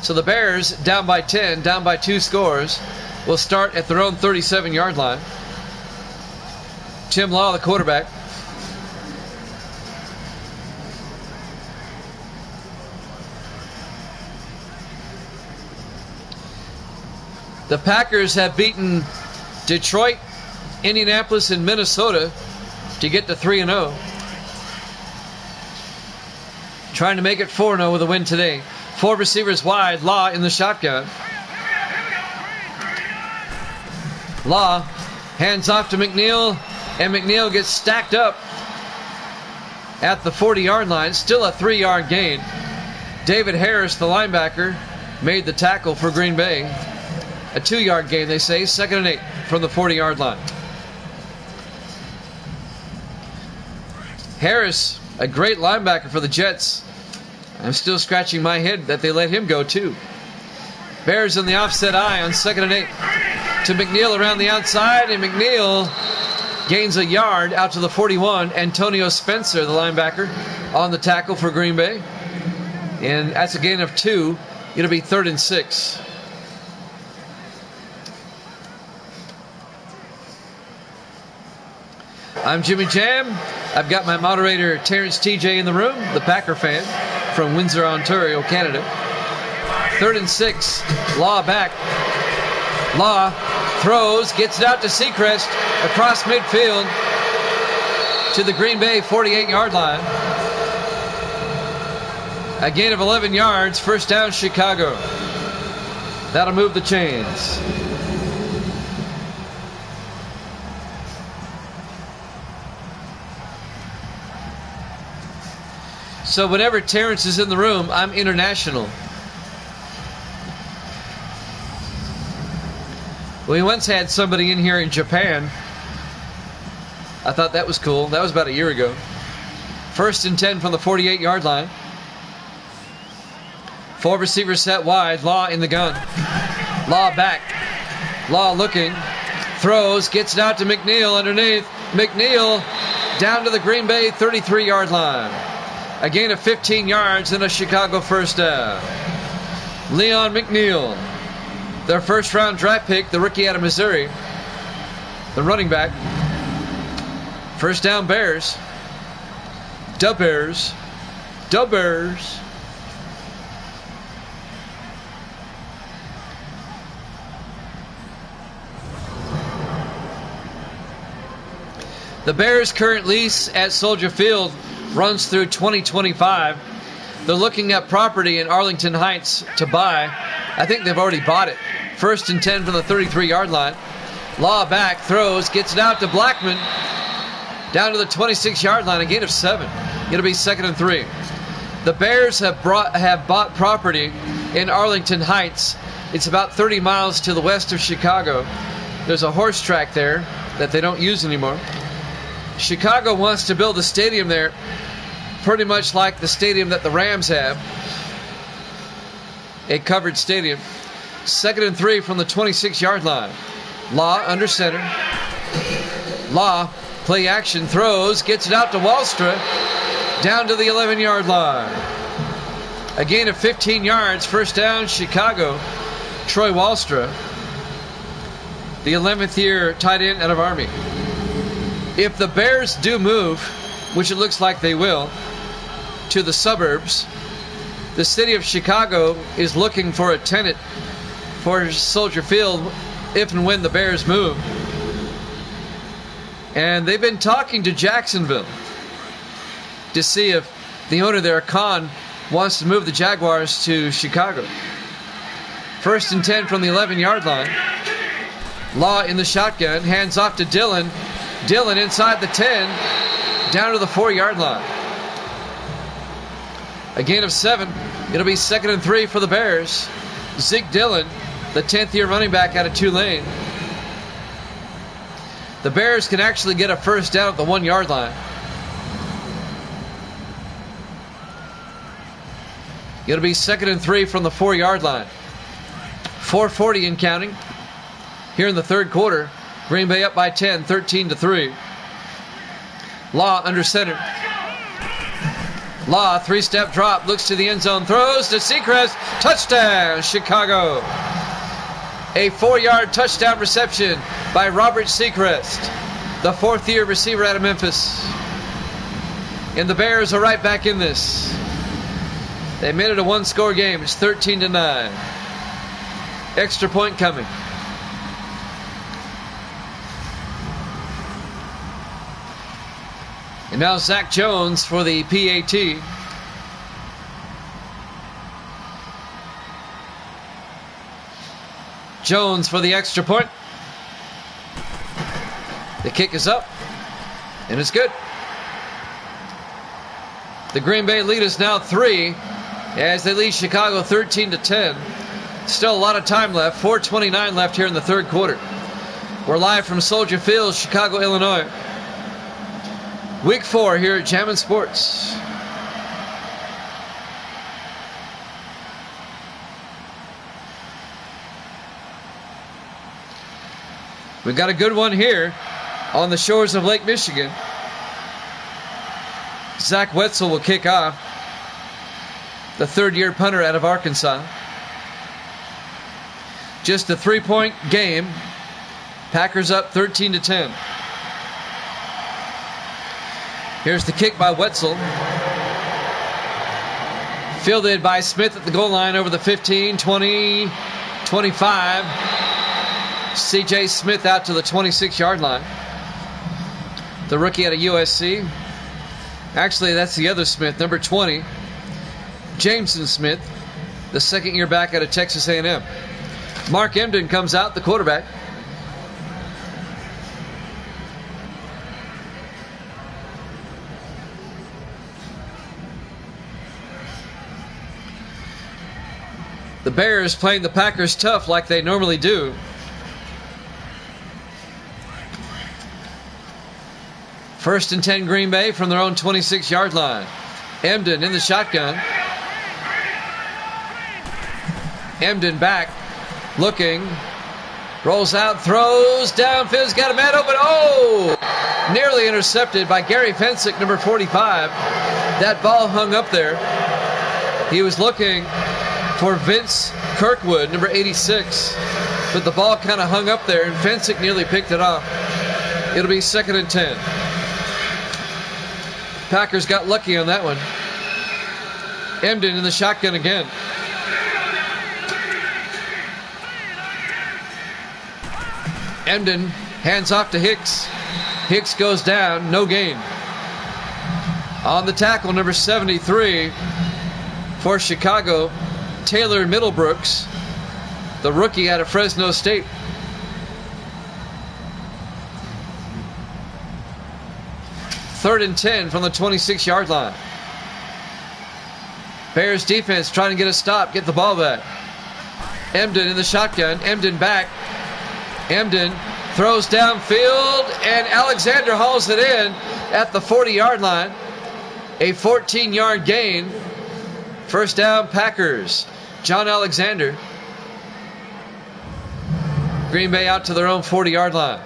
So the Bears, down by 10, down by 2 scores, will start at their own 37-yard line. Tim Law, the quarterback. The Packers have beaten Detroit, Indianapolis, and Minnesota to get to 3-0. Trying to make it 4-0 with a win today. 4 receivers wide. Law in the shotgun. Law hands off to McNeil, and McNeil gets stacked up at the 40-yard line. Still a 3-yard gain. David Harris, the linebacker, made the tackle for Green Bay. A 2-yard gain, they say. 2nd and 8 from the 40-yard line. Harris, a great linebacker for the Jets. I'm still scratching my head that they let him go too. Bears in the offset eye on 2nd and 8 to McNeil around the outside, and McNeil gains a yard out to the 41. Antonio Spencer, the linebacker, on the tackle for Green Bay. And that's a gain of 2. It'll be 3rd and 6. I'm Jimmy Jam. I've got my moderator Terrence TJ in the room, the Packer fan from Windsor, Ontario, Canada. 3rd and 6. Law back. Law throws, gets it out to Seacrest across midfield to the Green Bay 48-yard line. A gain of 11 yards. 1st down, Chicago. That'll move the chains. So whenever Terrence is in the room, I'm international. We once had somebody in here in Japan. I thought that was cool. That was about a year ago. 1st and 10 from the 48-yard line. 4 receivers set wide. Law in the gun. Law back. Law looking. Throws. Gets it out to McNeil underneath. McNeil down to the Green Bay 33-yard line. A gain of 15 yards and a Chicago 1st down. Leon McNeil, their 1st-round draft pick, the rookie out of Missouri, the running back. 1st down, Bears. Da Bears. Da Bears. The Bears' current lease at Soldier Field runs through 2025. They're looking at property in Arlington Heights to buy. I think they've already bought it. 1st and 10 from the 33-yard line. Law back, throws, gets it out to Blackman. Down to the 26-yard line, a gain of 7. It'll be 2nd and 3. The Bears have bought property in Arlington Heights. It's about 30 miles to the west of Chicago. There's a horse track there that they don't use anymore. Chicago wants to build a stadium there, pretty much like the stadium that the Rams have. A covered stadium. 2nd and 3 from the 26-yard line. Law under center. Law, play action, throws, gets it out to Wallstra, down to the 11-yard line. A gain of 15 yards. 1st down, Chicago. Troy Wallstra, the 11th year tight end out of Army. If the Bears do move, which it looks like they will, to the suburbs, the city of Chicago is looking for a tenant for Soldier Field if and when the Bears move. And they've been talking to Jacksonville to see if the owner there, Khan, wants to move the Jaguars to Chicago. 1st and 10 from the 11-yard line. Law in the shotgun, hands off to Dillon. Dillon inside the 10, down to the 4-yard line. A gain of 7. It'll be 2nd and 3 for the Bears. Zeke Dillon, the 10th-year running back out of Tulane. The Bears can actually get a 1st down at the 1-yard line. It'll be 2nd and 3 from the 4-yard line. 4:40 and counting. Here in the third quarter, Green Bay up by 10, 13-3. Law under center. Law, 3-step drop, looks to the end zone, throws to Seacrest. Touchdown, Chicago. A 4-yard touchdown reception by Robert Seacrest, the 4th-year receiver out of Memphis. And the Bears are right back in this. They made it a 1-score game. It's 13-9. Extra point coming. And now Zach Jones for the PAT. Jones for the extra point. The kick is up, and it's good. The Green Bay lead is now 3 as they lead Chicago 13-10. Still a lot of time left. 4:29 left here in the third quarter. We're live from Soldier Field, Chicago, Illinois. Week 4 here at Jammin' Sports. We've got a good one here on the shores of Lake Michigan. Zach Wetzel will kick off, the 3rd-year punter out of Arkansas. Just a 3-point game. Packers up 13-10. Here's the kick by Wetzel. Fielded by Smith at the goal line over the 15, 20, 25. C.J. Smith out to the 26-yard line. The rookie out of USC. Actually, that's the other Smith, number 20. Jameson Smith, the 2nd-year back out of Texas A&M. Mark Emden comes out, the quarterback. The Bears playing the Packers tough like they normally do. First and 10 Green Bay from their own 26-yard line. Emden in the shotgun. Emden back, looking, rolls out, throws downfield, got a man open. Oh! Nearly intercepted by Gary Fensick, number 45. That ball hung up there. He was looking for Vince Kirkwood, number 86. But the ball kind of hung up there, and Fensick nearly picked it off. It'll be 2nd and 10. Packers got lucky on that one. Emden in the shotgun again. Emden hands off to Hicks. Hicks goes down, no gain. On the tackle, number 73 for Chicago, Taylor Middlebrooks, the rookie out of Fresno State. Third and 10 from the 26-yard line. Bears defense trying to get a stop, get the ball back. Emden in the shotgun. Emden back. Emden throws downfield, and Alexander hauls it in at the 40-yard line. A 14-yard gain. First down, Packers. John Alexander. Green Bay out to their own 40-yard line.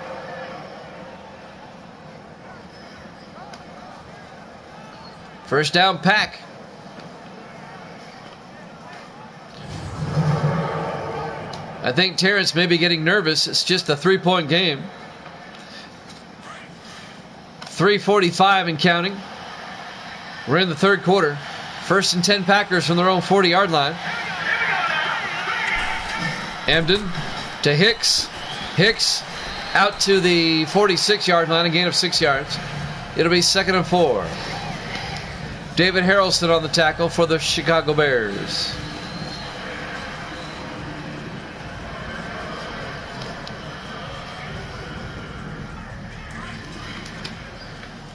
First down, Pack. I think Terrence may be getting nervous. It's just a 3-point game. 3:45 and counting. We're in the third quarter. First and 10 Packers from their own 40-yard line. Emden to Hicks. Hicks out to the 46-yard line, a gain of 6 yards. It'll be 2nd and 4. David Harrelson on the tackle for the Chicago Bears.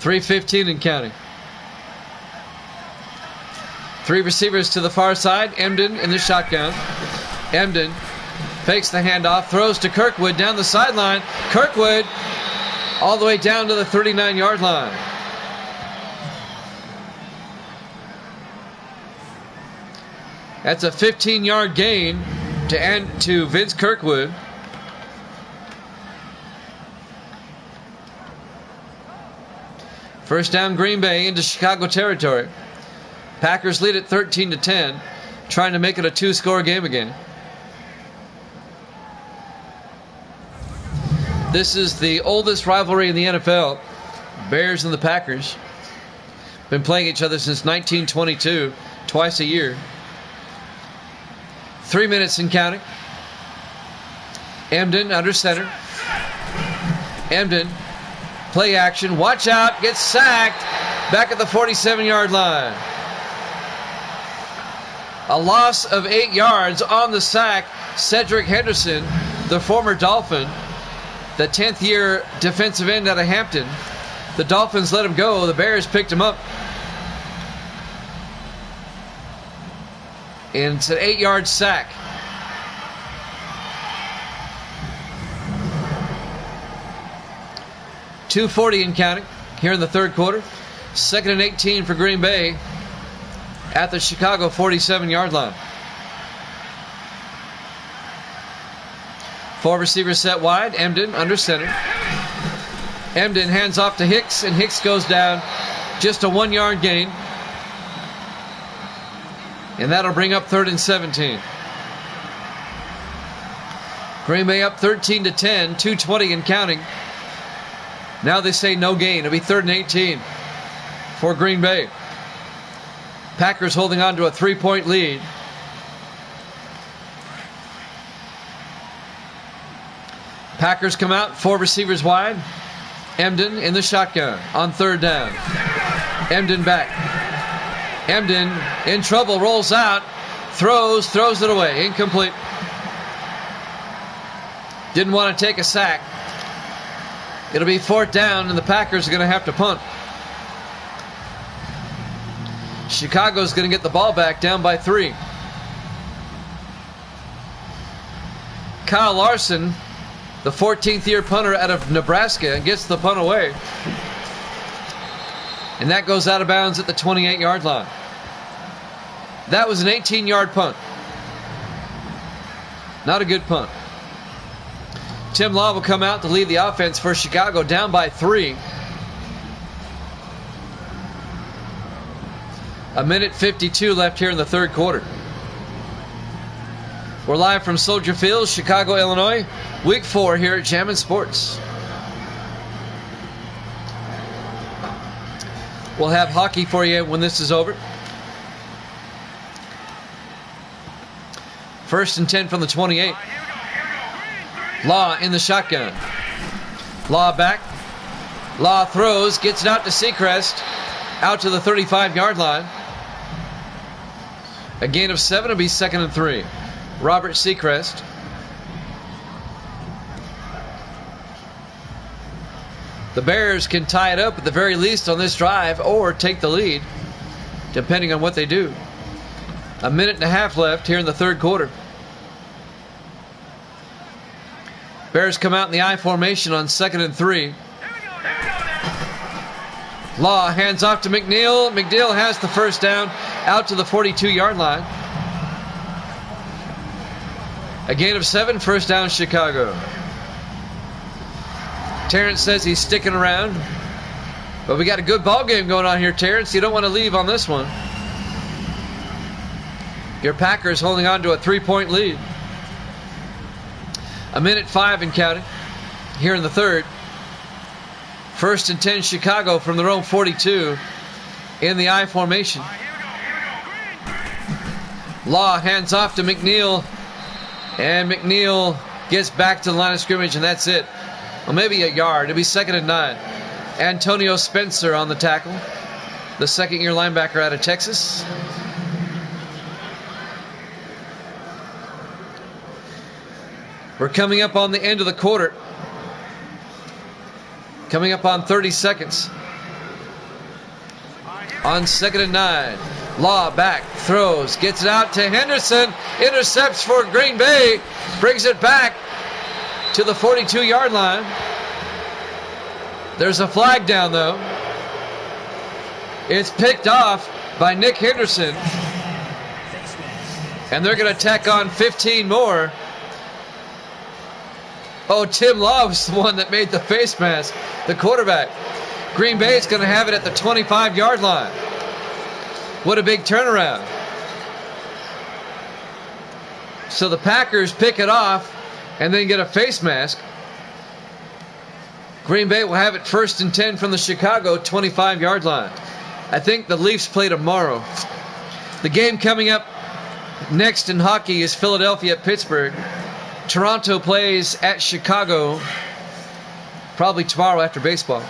.315 and counting. 3 receivers to the far side. Emden in the shotgun. Emden fakes the handoff, throws to Kirkwood down the sideline. Kirkwood all the way down to the 39-yard line. That's a 15-yard gain to Vince Kirkwood. First down, Green Bay into Chicago territory. Packers lead at 13-10, trying to make it a two-score game again. This is the oldest rivalry in the NFL. Bears and the Packers. Been playing each other since 1922, twice a year. 3 minutes and counting. Emden under center. Emden, play action, watch out, gets sacked, back at the 47-yard line. A loss of 8 yards on the sack. Cedric Henderson, the former Dolphin, the 10th year defensive end out of Hampton. The Dolphins let him go. The Bears picked him up. And it's an 8-yard sack. .240 and counting here in the third quarter. 2nd and 18 for Green Bay at the Chicago 47-yard line. 4 receivers set wide. Emden under center. Emden hands off to Hicks, and Hicks goes down. Just a 1-yard gain. And that'll bring up 3rd and 17. Green Bay up 13-10, 2:20 and counting. Now they say no gain. It'll be 3rd and 18 for Green Bay. Packers holding on to a 3-point lead. Packers come out, 4 receivers wide. Emden in the shotgun on 3rd down. Emden back. Emden in trouble, rolls out, throws it away. Incomplete. Didn't want to take a sack. It'll be 4th down, and the Packers are going to have to punt. Chicago's going to get the ball back, down by 3. Kyle Larson, the 14th year punter out of Nebraska, gets the punt away. And that goes out of bounds at the 28-yard line. That was an 18-yard punt. Not a good punt. Tim Law will come out to lead the offense for Chicago, down by 3. 1:52 left here in the third quarter. We're live from Soldier Field, Chicago, Illinois. Week 4 here at Jammin' Sports. We'll have hockey for you when this is over. 1st and 10 from the 28. Law in the shotgun. Law back. Law throws, gets it out to Seacrest. Out to the 35-yard line. A gain of 7 will be 2nd and 3. Robert Seacrest. The Bears can tie it up at the very least on this drive or take the lead, depending on what they do. 1.5 minutes left here in the third quarter. Bears come out in the I formation on 2nd and 3. Law hands off to McNeil. McNeil has the first down out to the 42-yard line. A gain of 7, 1st down Chicago. Terrence says he's sticking around. But we got a good ball game going on here, Terrence. You don't want to leave on this one. Your Packers holding on to a 3-point lead. 1.5 minutes and counting here in the third. 1st and 10 Chicago from their own 42 in the I formation. Law hands off to McNeil, and McNeil gets back to the line of scrimmage, and that's it. Well, maybe a yard. It'll be 2nd and 9. Antonio Spencer on the tackle, the 2nd-year linebacker out of Texas. We're coming up on the end of the quarter. Coming up on 30 seconds. On 2nd and 9. Law back, throws, gets it out to Henderson. Intercepts for Green Bay. Brings it back to the 42-yard line. There's a flag down, though. It's picked off by Nick Henderson. And they're going to tack on 15 more. Oh, Tim Law was the one that made the face mask, the quarterback. Green Bay is going to have it at the 25-yard line. What a big turnaround. So the Packers pick it off and then get a face mask. Green Bay will have it 1st and 10 from the Chicago 25-yard line. I think the Leafs play tomorrow. The game coming up next in hockey is Philadelphia at Pittsburgh. Toronto plays at Chicago probably tomorrow after baseball.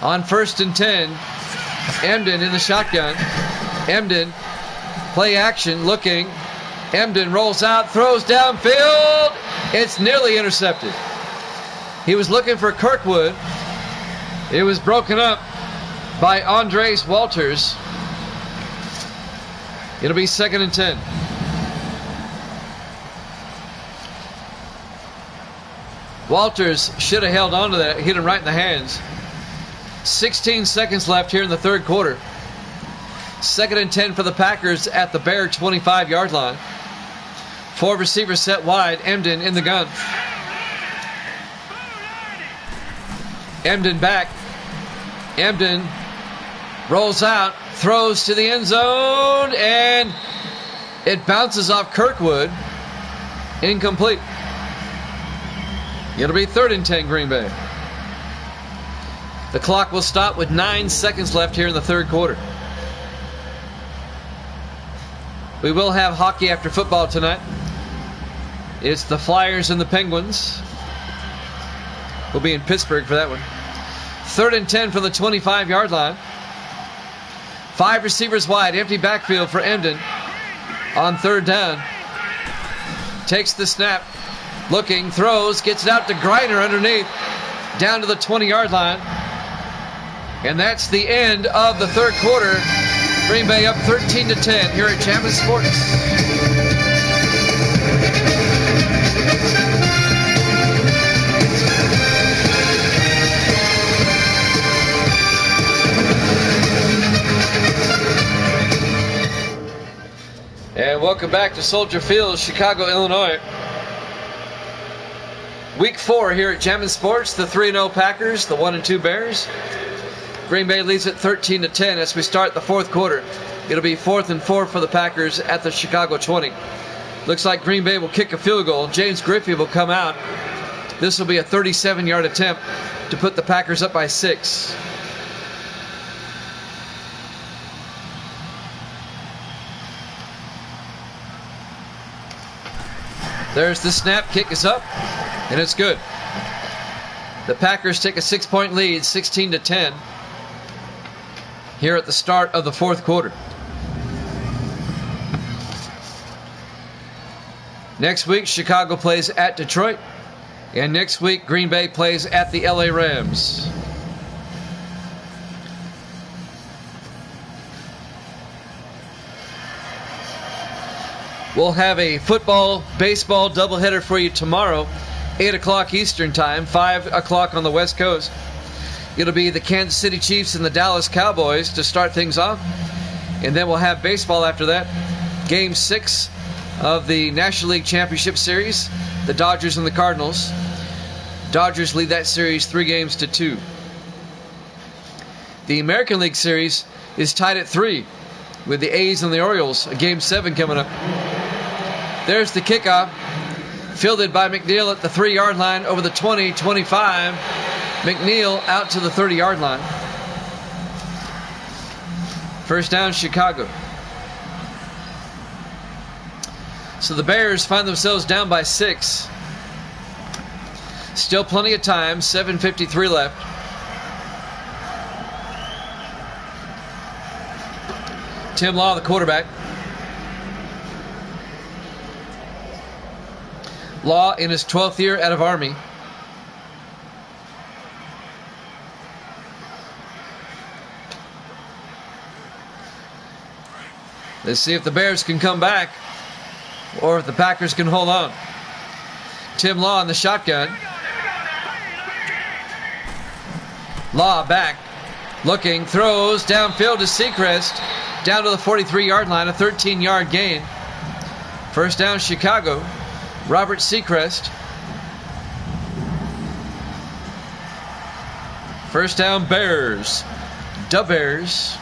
On 1st and 10, Emden in the shotgun. Emden, play action, looking. Emden rolls out, throws downfield. It's nearly intercepted. He was looking for Kirkwood. It was broken up by Andres Walters. It'll be 2nd and 10. Walters should have held on to that, hit him right in the hands. 16 seconds left here in the third quarter. 2nd and 10 for the Packers at the Bear 25-yard line. 4 receivers set wide. Emden in the gun. Emden back. Emden rolls out, throws to the end zone, and it bounces off Kirkwood. Incomplete. It'll be 3rd and 10 Green Bay. The clock will stop with 9 seconds left here in the third quarter. We will have hockey after football tonight. It's the Flyers and the Penguins. We'll be in Pittsburgh for that one. 3rd and 10 from the 25-yard line. 5 receivers wide, empty backfield for Emden. On 3rd down. Takes the snap. Looking, throws, gets it out to Griner underneath. Down to the 20-yard line. And that's the end of the third quarter. Green Bay up 13-10 here at Champion Sports. And welcome back to Soldier Field, Chicago, Illinois. Week 4 here at Jammin' Sports. The 3-0 Packers, the 1-2 Bears. Green Bay leads at 13-10 as we start the fourth quarter. It'll be 4th and 4 for the Packers at the Chicago 20. Looks like Green Bay will kick a field goal. James Griffey will come out. This will be a 37-yard attempt to put the Packers up by 6. There's the snap. Kick is up, and it's good. The Packers take a 6-point lead, 16-10, here at the start of the fourth quarter. Next week, Chicago plays at Detroit, and next week, Green Bay plays at the LA Rams. We'll have a football, baseball doubleheader for you tomorrow, 8 o'clock Eastern Time, 5 o'clock on the West Coast. It'll be the Kansas City Chiefs and the Dallas Cowboys to start things off. And then we'll have baseball after that. Game 6 of the National League Championship Series, the Dodgers and the Cardinals. Dodgers lead that series 3-2. The American League Series is tied at 3 with the A's and the Orioles, a Game 7 coming up. There's the kickoff, fielded by McNeil at the 3-yard line over the 20, 25. McNeil out to the 30-yard line. First down, Chicago. So the Bears find themselves down by 6. Still plenty of time, 7:53 left. Tim Law, the quarterback. Law in his 12th year out of Army. Let's see if the Bears can come back or if the Packers can hold on. Tim Law in the shotgun. Law back. Looking, throws downfield to Seacrest, down to the 43-yard line, a 13-yard gain. First down, Chicago. Robert Seacrest. First down, Bears. Da Bears.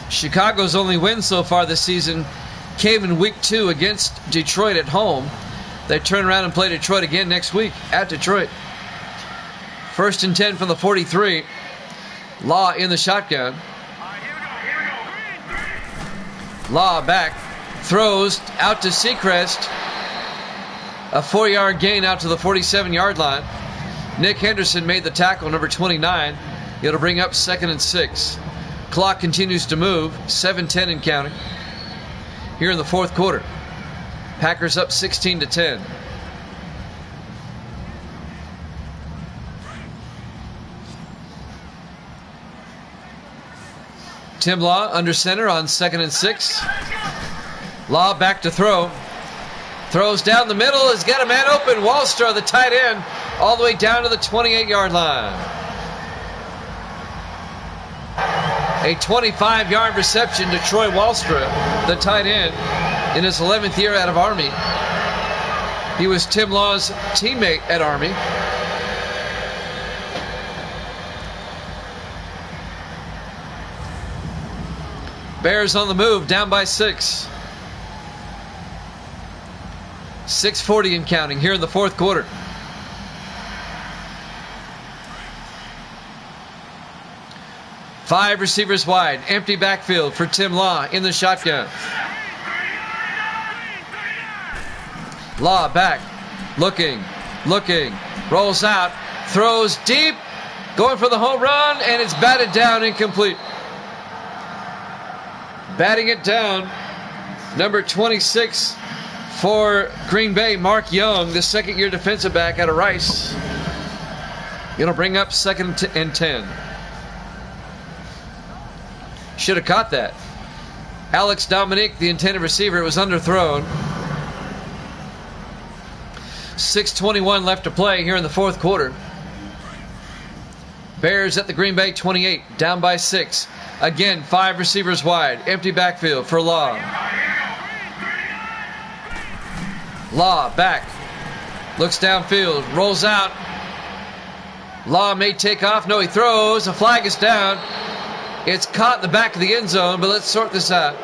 Chicago's only win so far this season came in week 2 against Detroit at home. They turn around and play Detroit again next week at Detroit. First and 10 from the 43. Law in the shotgun. Law back. Throws out to Seacrest. A 4-yard gain out to the 47-yard line. Nick Henderson made the tackle, number 29. It'll bring up 2nd and 6. Clock continues to move. 7:10 and counting. Here in the fourth quarter. Packers up 16-10. Tim Law under center on 2nd and 6. Law back to throw. Throws down the middle. Has got a man open. Wallstra, the tight end, all the way down to the 28-yard line. A 25-yard reception to Troy Wallstra, the tight end, in his 11th year out of Army. He was Tim Law's teammate at Army. Bears on the move, down by 6. 6:40 and counting here in the fourth quarter. Five receivers wide, empty backfield for Tim Law in the shotgun. Law back, looking, rolls out, throws deep, going for the home run, and it's batted down, incomplete. Batting it down, number 26 for Green Bay, Mark Young, the second-year defensive back out of Rice. It'll bring up 2nd and 10. Should have caught that. Alex Dominique, the intended receiver, was underthrown. 6:21 left to play here in the fourth quarter. Bears at the Green Bay 28, down by 6. Again, 5 receivers wide, empty backfield for Law. Law back, looks downfield, rolls out. Law may take off. No, he throws. A flag is down. It's caught in the back of the end zone, but let's sort this out.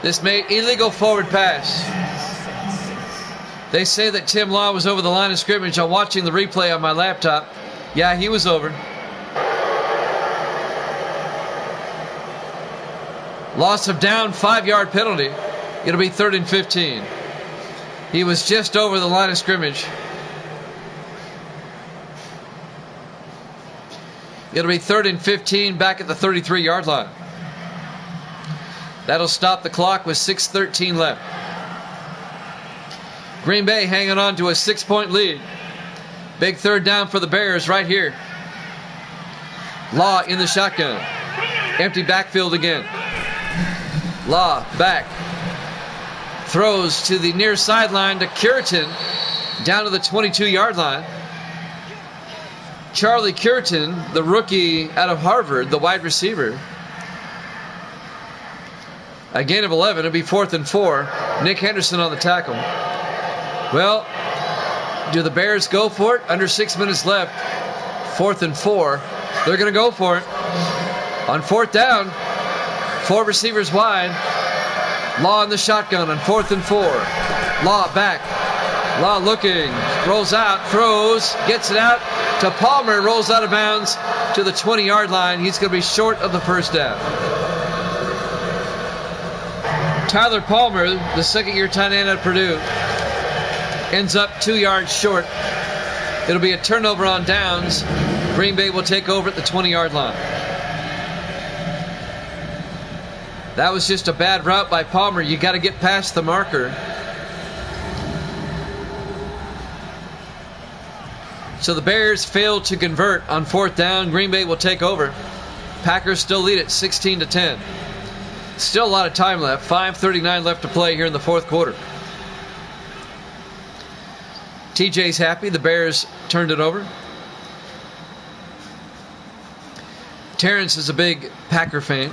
This made illegal forward pass. They say that Tim Law was over the line of scrimmage. I'm watching the replay on my laptop. Yeah, he was over. Loss of down, 5-yard penalty. It'll be 3rd and 15. He was just over the line of scrimmage. It'll be 3rd and 15 back at the 33-yard line. That'll stop the clock with 6:13 left. Green Bay hanging on to a 6-point lead. Big third down for the Bears right here. Law in the shotgun. Empty backfield again. Law back. Throws to the near sideline to Curitin, down to the 22-yard line. Charlie Curitin, the rookie out of Harvard, the wide receiver. A gain of 11. It'll be 4th and 4. Nick Henderson on the tackle. Well, do the Bears go for it? Under 6 minutes left. 4th and 4. They're going to go for it. On 4th down, 4 receivers wide. Law in the shotgun on 4th and 4. Law back. Law looking. Rolls out. Throws. Gets it out to Palmer. Rolls out of bounds to the 20-yard line. He's going to be short of the first down. Tyler Palmer, the second-year tight end at Purdue, ends up 2 yards short. It'll be a turnover on downs. Green Bay will take over at the 20-yard line. That was just a bad route by Palmer. You got to get past the marker. So the Bears failed to convert on 4th down. Green Bay will take over. Packers still lead it 16-10. Still a lot of time left. 5:39 left to play here in the fourth quarter. TJ's happy. The Bears turned it over. Terrence is a big Packer fan.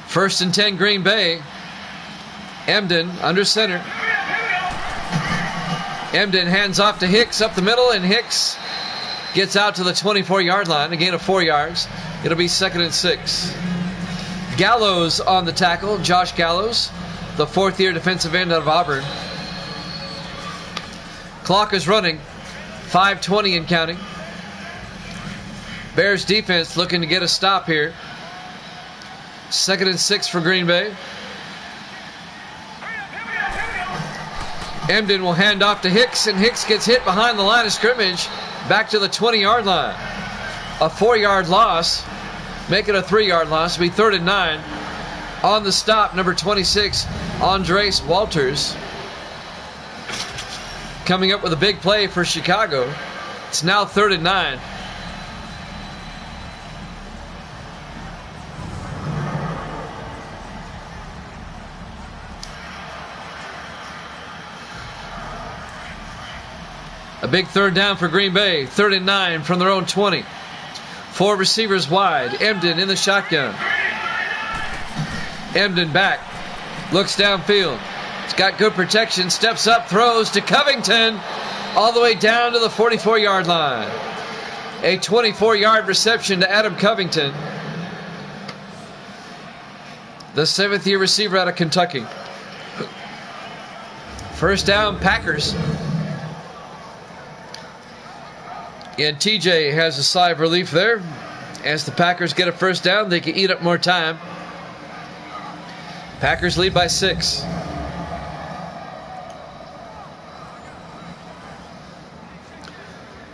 1st and 10, Green Bay. Emden under center. Emden hands off to Hicks up the middle, and Hicks gets out to the 24-yard line, a gain of 4 yards. It'll be 2nd and 6. Gallows on the tackle. Josh Gallows, the 4th-year defensive end out of Auburn. Clock is running. 5:20 and counting. Bears defense looking to get a stop here. 2nd and 6 for Green Bay. Emden will hand off to Hicks, and Hicks gets hit behind the line of scrimmage, back to the 20-yard line. A 4-yard loss, make it a 3-yard loss. It'll be 3rd and 9. On the stop, number 26, Andres Walters. Coming up with a big play for Chicago. It's now 3rd and 9. A big 3rd down for Green Bay. 3rd and 9 from their own 20. 4 receivers wide. Emden in the shotgun. Emden back. Looks downfield. He's got good protection. Steps up. Throws to Covington. All the way down to the 44-yard line. A 24-yard reception to Adam Covington. The 7th-year receiver out of Kentucky. 1st down, Packers. And TJ has a sigh of relief there. As the Packers get a 1st down, they can eat up more time. Packers lead by 6.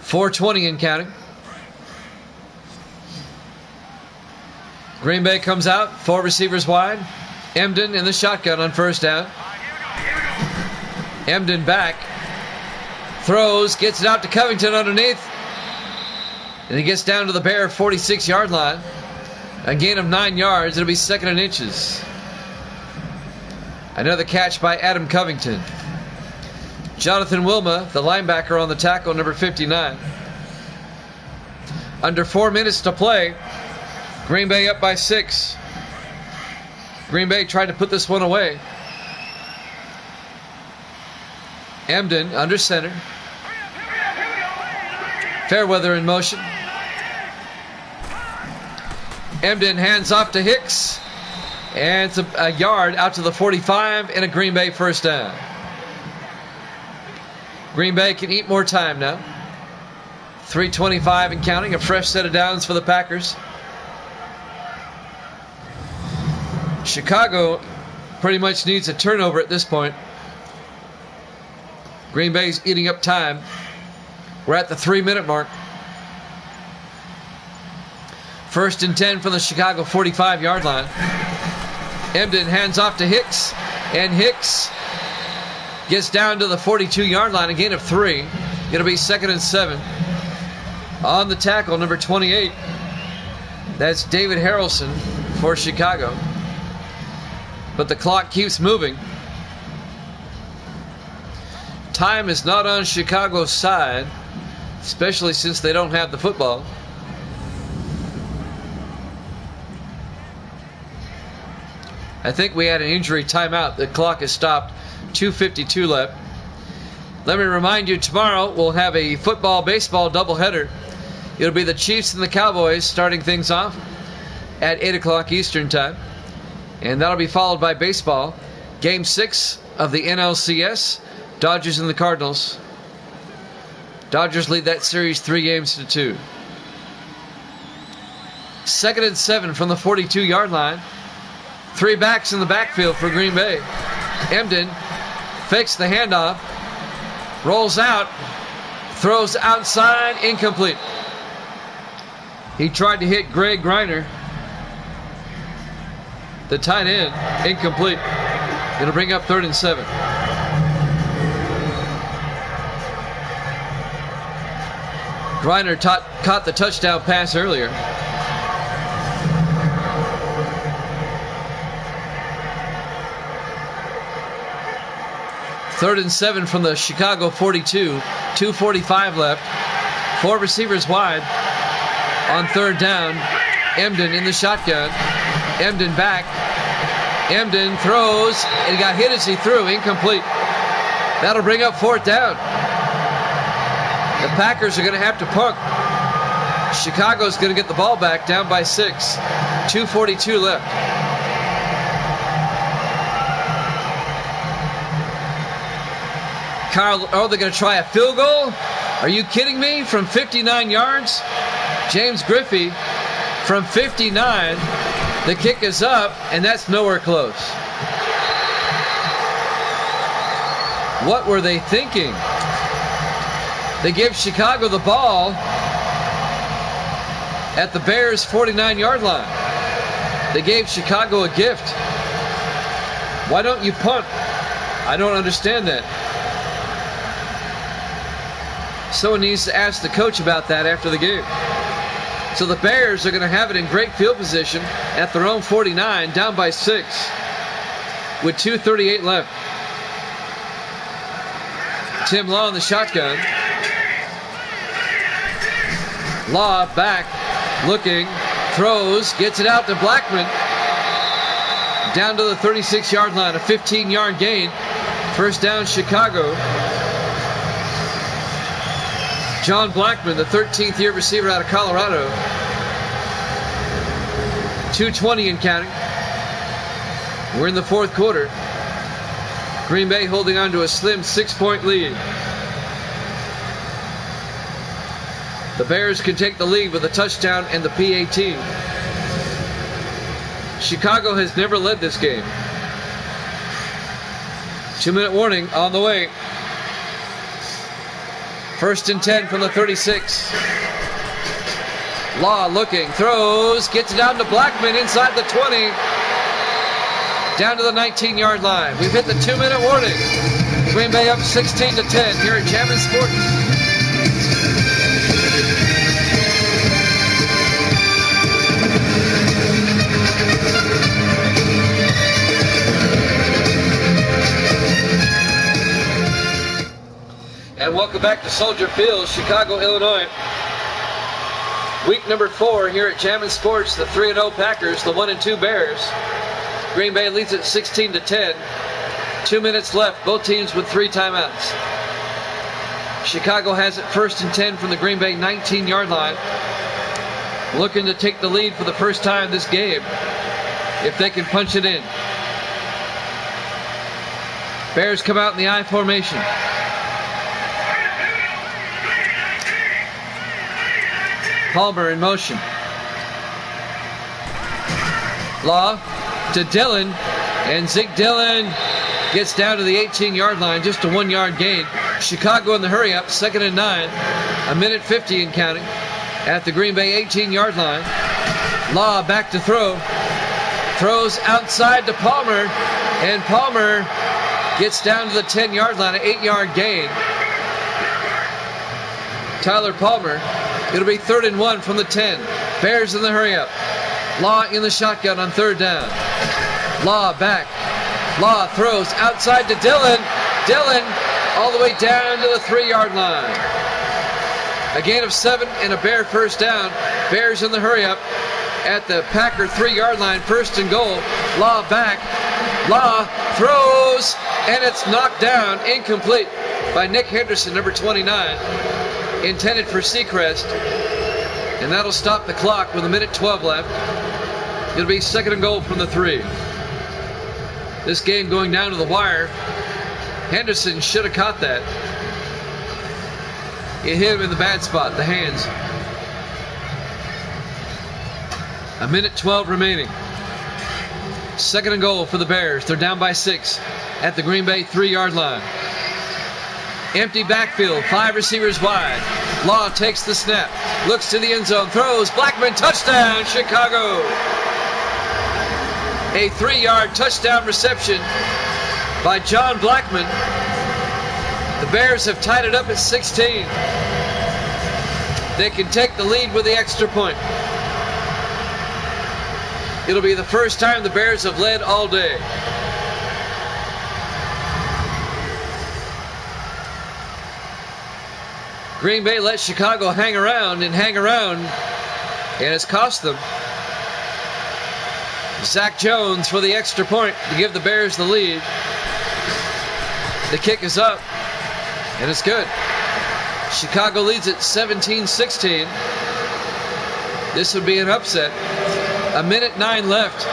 .420 and counting. Green Bay comes out. 4 receivers wide. Emden in the shotgun on 1st down. Emden back. Throws. Gets it out to Covington underneath. And he gets down to the Bear 46-yard line. A gain of 9 yards. It'll be 2nd and inches. Another catch by Adam Covington. Jonathan Wilma, the linebacker on the tackle, number 59. Under 4 minutes to play. Green Bay up by 6. Green Bay tried to put this one away. Emden under center. Fairweather in motion. Emden hands off to Hicks. And it's a yard out to the 45 and a Green Bay 1st down. Green Bay can eat more time now. 3:25 and counting. A fresh set of downs for the Packers. Chicago pretty much needs a turnover at this point. Green Bay's eating up time. We're at the 3-minute mark. 1st and 10 from the Chicago 45-yard line. Emden hands off to Hicks, and Hicks gets down to the 42-yard line, a gain of 3. It'll be 2nd and 7. On the tackle, number 28. That's David Harrelson for Chicago. But the clock keeps moving. Time is not on Chicago's side, especially since they don't have the football. I think we had an injury timeout. The clock is stopped. 2:52 left. Let me remind you, tomorrow we'll have a football-baseball doubleheader. It'll be the Chiefs and the Cowboys starting things off at 8 o'clock Eastern time. And that'll be followed by baseball. Game 6 of the NLCS, Dodgers and the Cardinals. Dodgers lead that series 3-2. 2nd and 7 from the 42-yard line. 3 backs in the backfield for Green Bay. Emden fakes the handoff, rolls out, throws outside, incomplete. He tried to hit Greg Griner, the tight end, incomplete. It'll bring up 3rd and 7. Griner caught the touchdown pass earlier. 3rd and 7 from the Chicago 42. 2:45 left. 4 receivers wide on 3rd down. Emden in the shotgun. Emden back. Emden throws, and he got hit as he threw. Incomplete. That'll bring up 4th down. The Packers are going to have to punt. Chicago's going to get the ball back, down by 6. 2:42 left. Kyle, oh, they're going to try a field goal? Are you kidding me? From 59 yards? James Griffey from 59. The kick is up, and that's nowhere close. What were they thinking? They give Chicago the ball at the Bears' 49-yard line. They gave Chicago a gift. Why don't you punt? I don't understand that. Someone needs to ask the coach about that after the game. So the Bears are going to have it in great field position at their own 49, down by 6 with 2:38 left. Tim Law in the shotgun. Law back, looking, throws, gets it out to Blackman. Down to the 36-yard line, a 15-yard gain. 1st down, Chicago. John Blackman, the 13th year receiver out of Colorado. 2:20 and counting. We're in the 4th quarter. Green Bay holding on to a slim 6-point lead. The Bears can take the lead with a touchdown and the PAT. Chicago has never led this game. 2-minute warning on the way. 1st and 10 from the 36. Law looking, throws, gets it down to Blackman inside the 20. Down to the 19-yard line. We've hit the 2-minute warning. Green Bay up 16-10 here at Jammin' Sports. And welcome back to Soldier Field, Chicago, Illinois. Week number 4 here at Jammin' Sports. The 3-0 Packers, the 1-2 Bears. Green Bay leads at 16-10. 2 minutes left. Both teams with 3 timeouts. Chicago has it 1st and 10 from the Green Bay 19-yard line. Looking to take the lead for the first time this game, if they can punch it in. Bears come out in the I formation. Palmer in motion. Law to Dillon, and Zeke Dillon gets down to the 18-yard line, just a 1-yard gain. Chicago in the hurry up, 2nd and 9, 1:50 and counting at the Green Bay 18-yard line. Law back to throw, throws outside to Palmer, and Palmer gets down to the 10-yard line, an 8-yard gain. Tyler Palmer. It'll be 3rd and 1 from the 10. Bears in the hurry up. Law in the shotgun on 3rd down. Law back. Law throws outside to Dillon. Dillon all the way down to the 3-yard line. A gain of 7 and a Bear first down. Bears in the hurry up at the Packer 3-yard line. 1st and goal. Law back. Law throws, and it's knocked down, incomplete by Nick Henderson, number 29. Intended for Seacrest, and that'll stop the clock with 1:12 left. It'll be 2nd and goal from the 3. This game going down to the wire. Henderson should have caught that. It hit him in the bad spot, the hands. 1:12 remaining. 2nd and goal for the Bears. They're down by 6 at the Green Bay 3-yard line. Empty backfield, 5 receivers wide. Law takes the snap, looks to the end zone, throws, Blackman, touchdown, Chicago. A 3-yard touchdown reception by John Blackman. The Bears have tied it up at 16. They can take the lead with the extra point. It'll be the first time the Bears have led all day. Green Bay let Chicago hang around, and it's cost them. Zach Jones for the extra point to give the Bears the lead. The kick is up, and it's good. Chicago leads it 17-16. This would be an upset. 1:09 left.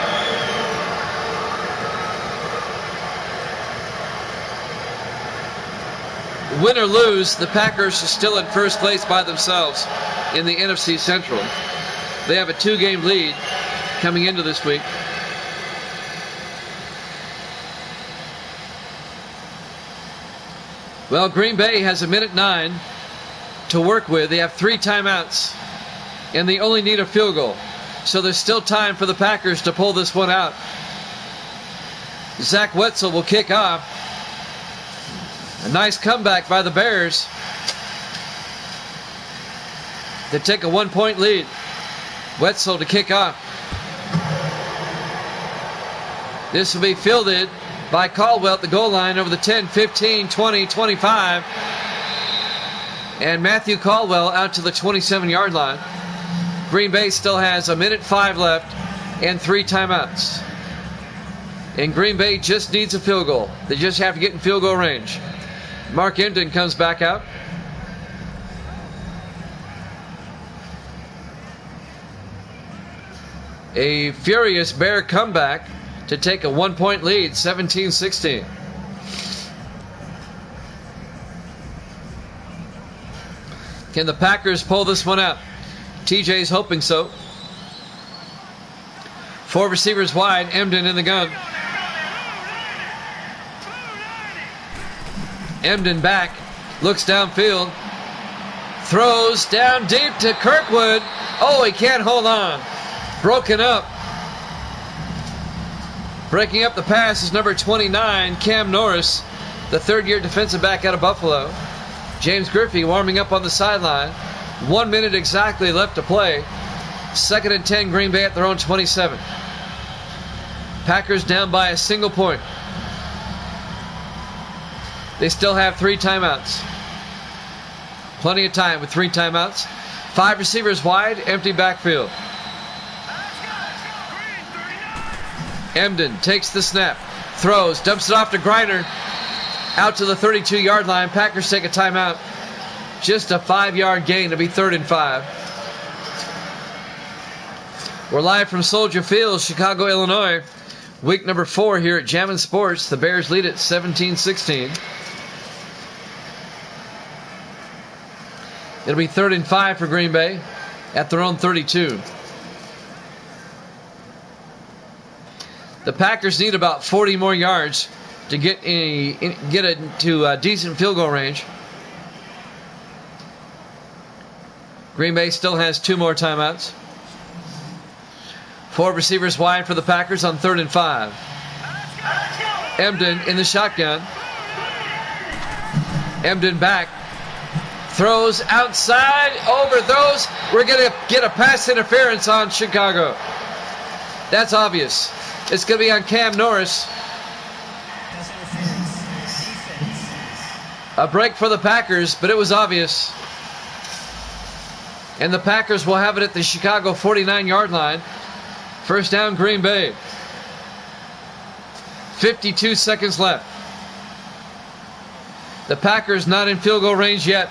Win or lose, the Packers are still in first place by themselves in the NFC Central. They have a 2-game lead coming into this week. Well, Green Bay has 1:09 to work with. They have 3 timeouts, and they only need a field goal. So there's still time for the Packers to pull this one out. Zach Wetzel will kick off. A nice comeback by the Bears to take a 1-point lead. Wetzel to kick off. This will be fielded by Caldwell at the goal line over the 10, 15, 20, 25. And Matthew Caldwell out to the 27-yard line. Green Bay still has 1:05 left and 3 timeouts. And Green Bay just needs a field goal. They just have to get in field goal range. Mark Emden comes back out. A furious Bear comeback to take a 1-point lead, 17-16. Can the Packers pull this one out? TJ's hoping so. 4 receivers wide, Emden in the gun. Emden back, looks downfield, throws down deep to Kirkwood. Oh, he can't hold on. Broken up. Breaking up the pass is number 29, Cam Norris, the third-year defensive back out of Buffalo. James Griffey warming up on the sideline. 1 minute exactly left to play. 2nd and 10, Green Bay at their own 27. Packers down by a single point. They still have 3 timeouts. Plenty of time with 3 timeouts. 5 receivers wide, empty backfield. Emden takes the snap, throws, dumps it off to Griner. Out to the 32-yard line. Packers take a timeout. Just a 5-yard gain to be 3rd and 5. We're live from Soldier Field, Chicago, Illinois. Week number 4 here at Jammin' Sports. The Bears lead it 17-16. It'll be 3rd and 5 for Green Bay at their own 32. The Packers need about 40 more yards to get into a decent field goal range. Green Bay still has 2 more timeouts. 4 receivers wide for the Packers on 3rd and 5. Emden in the shotgun. Emden back. Throws outside, overthrows. We're going to get a pass interference on Chicago. That's obvious. It's going to be on Cam Norris. A break for the Packers, but it was obvious. And the Packers will have it at the Chicago 49-yard line. First down, Green Bay. 52 seconds left. The Packers not in field goal range yet.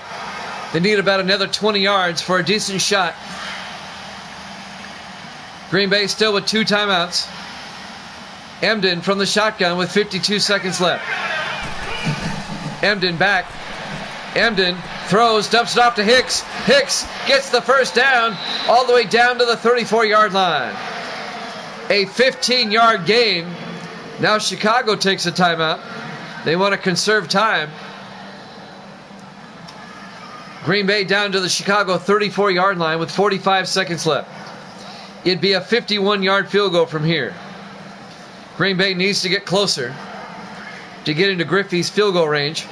They need about another 20 yards for a decent shot. Green Bay still with 2 timeouts. Emden from the shotgun with 52 seconds left. Emden back. Emden throws, dumps it off to Hicks. Hicks gets the first down all the way down to the 34-yard line. A 15-yard gain. Now Chicago takes a timeout. They want to conserve time. Green Bay down to the Chicago 34-yard line with 45 seconds left. It'd be a 51-yard field goal from here. Green Bay needs to get closer to get into Griffey's field goal range.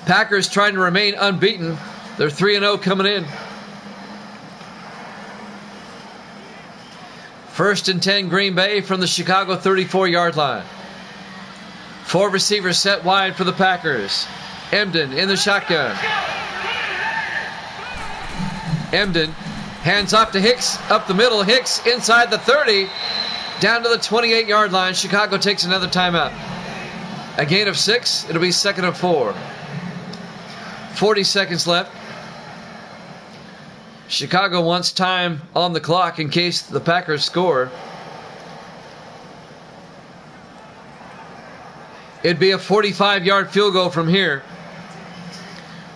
Packers trying to remain unbeaten. They're 3-0 coming in. 1st and 10, Green Bay from the Chicago 34-yard line. 4 receivers set wide for the Packers. Emden in the shotgun. Emden hands off to Hicks, up the middle. Hicks inside the 30, down to the 28-yard line. Chicago takes another timeout. A gain of 6. It'll be 2nd and 4. 40 seconds left. Chicago wants time on the clock in case the Packers score. It'd be a 45-yard field goal from here.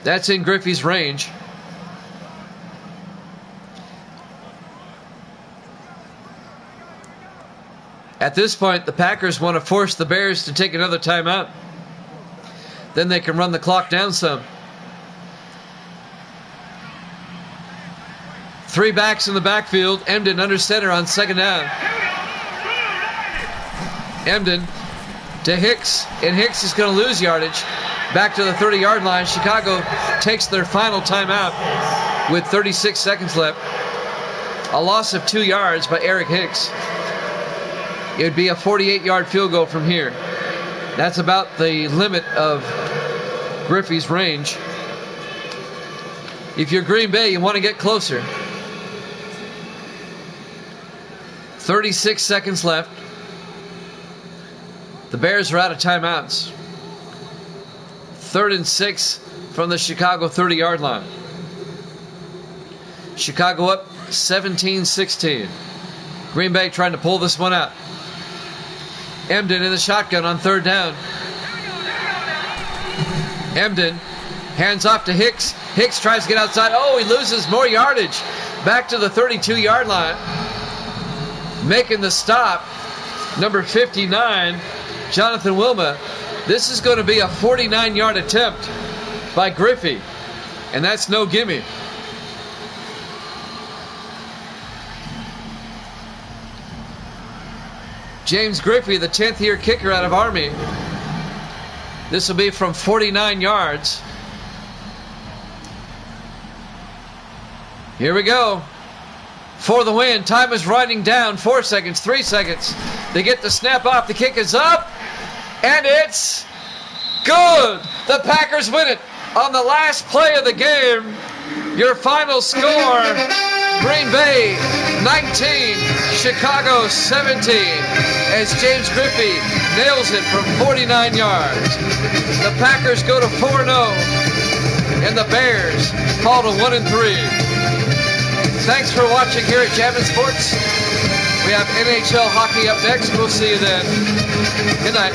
That's in Griffey's range. At this point, the Packers want to force the Bears to take another timeout. Then they can run the clock down some. 3 backs in the backfield. Emden under center on 2nd down. Emden to Hicks, and Hicks is going to lose yardage. Back to the 30-yard line. Chicago takes their final timeout with 36 seconds left. A loss of 2 yards by Eric Hicks. It would be a 48-yard field goal from here. That's about the limit of Griffey's range. If you're Green Bay, you want to get closer. 36 seconds left. The Bears are out of timeouts. 3rd and 6 from the Chicago 30-yard line. Chicago up 17-16. Green Bay trying to pull this one out. Emden in the shotgun on 3rd down. Emden hands off to Hicks. Hicks tries to get outside. Oh, he loses more yardage. Back to the 32-yard line. Making the stop, number 59, Jonathan Wilma. This is going to be a 49-yard attempt by Griffey, and that's no gimme. James Griffey, the 10th-year kicker out of Army. This will be from 49 yards. Here we go. For the win. Time is running down. 4 seconds, 3 seconds. They get the snap off. The kick is up. And it's good. The Packers win it on the last play of the game. Your final score, Green Bay 19, Chicago 17, as James Griffey nails it from 49 yards. The Packers go to 4-0, and the Bears fall to 1-3. Thanks for watching here at Jammin' Sports. We have NHL hockey up next. We'll see you then. Good night.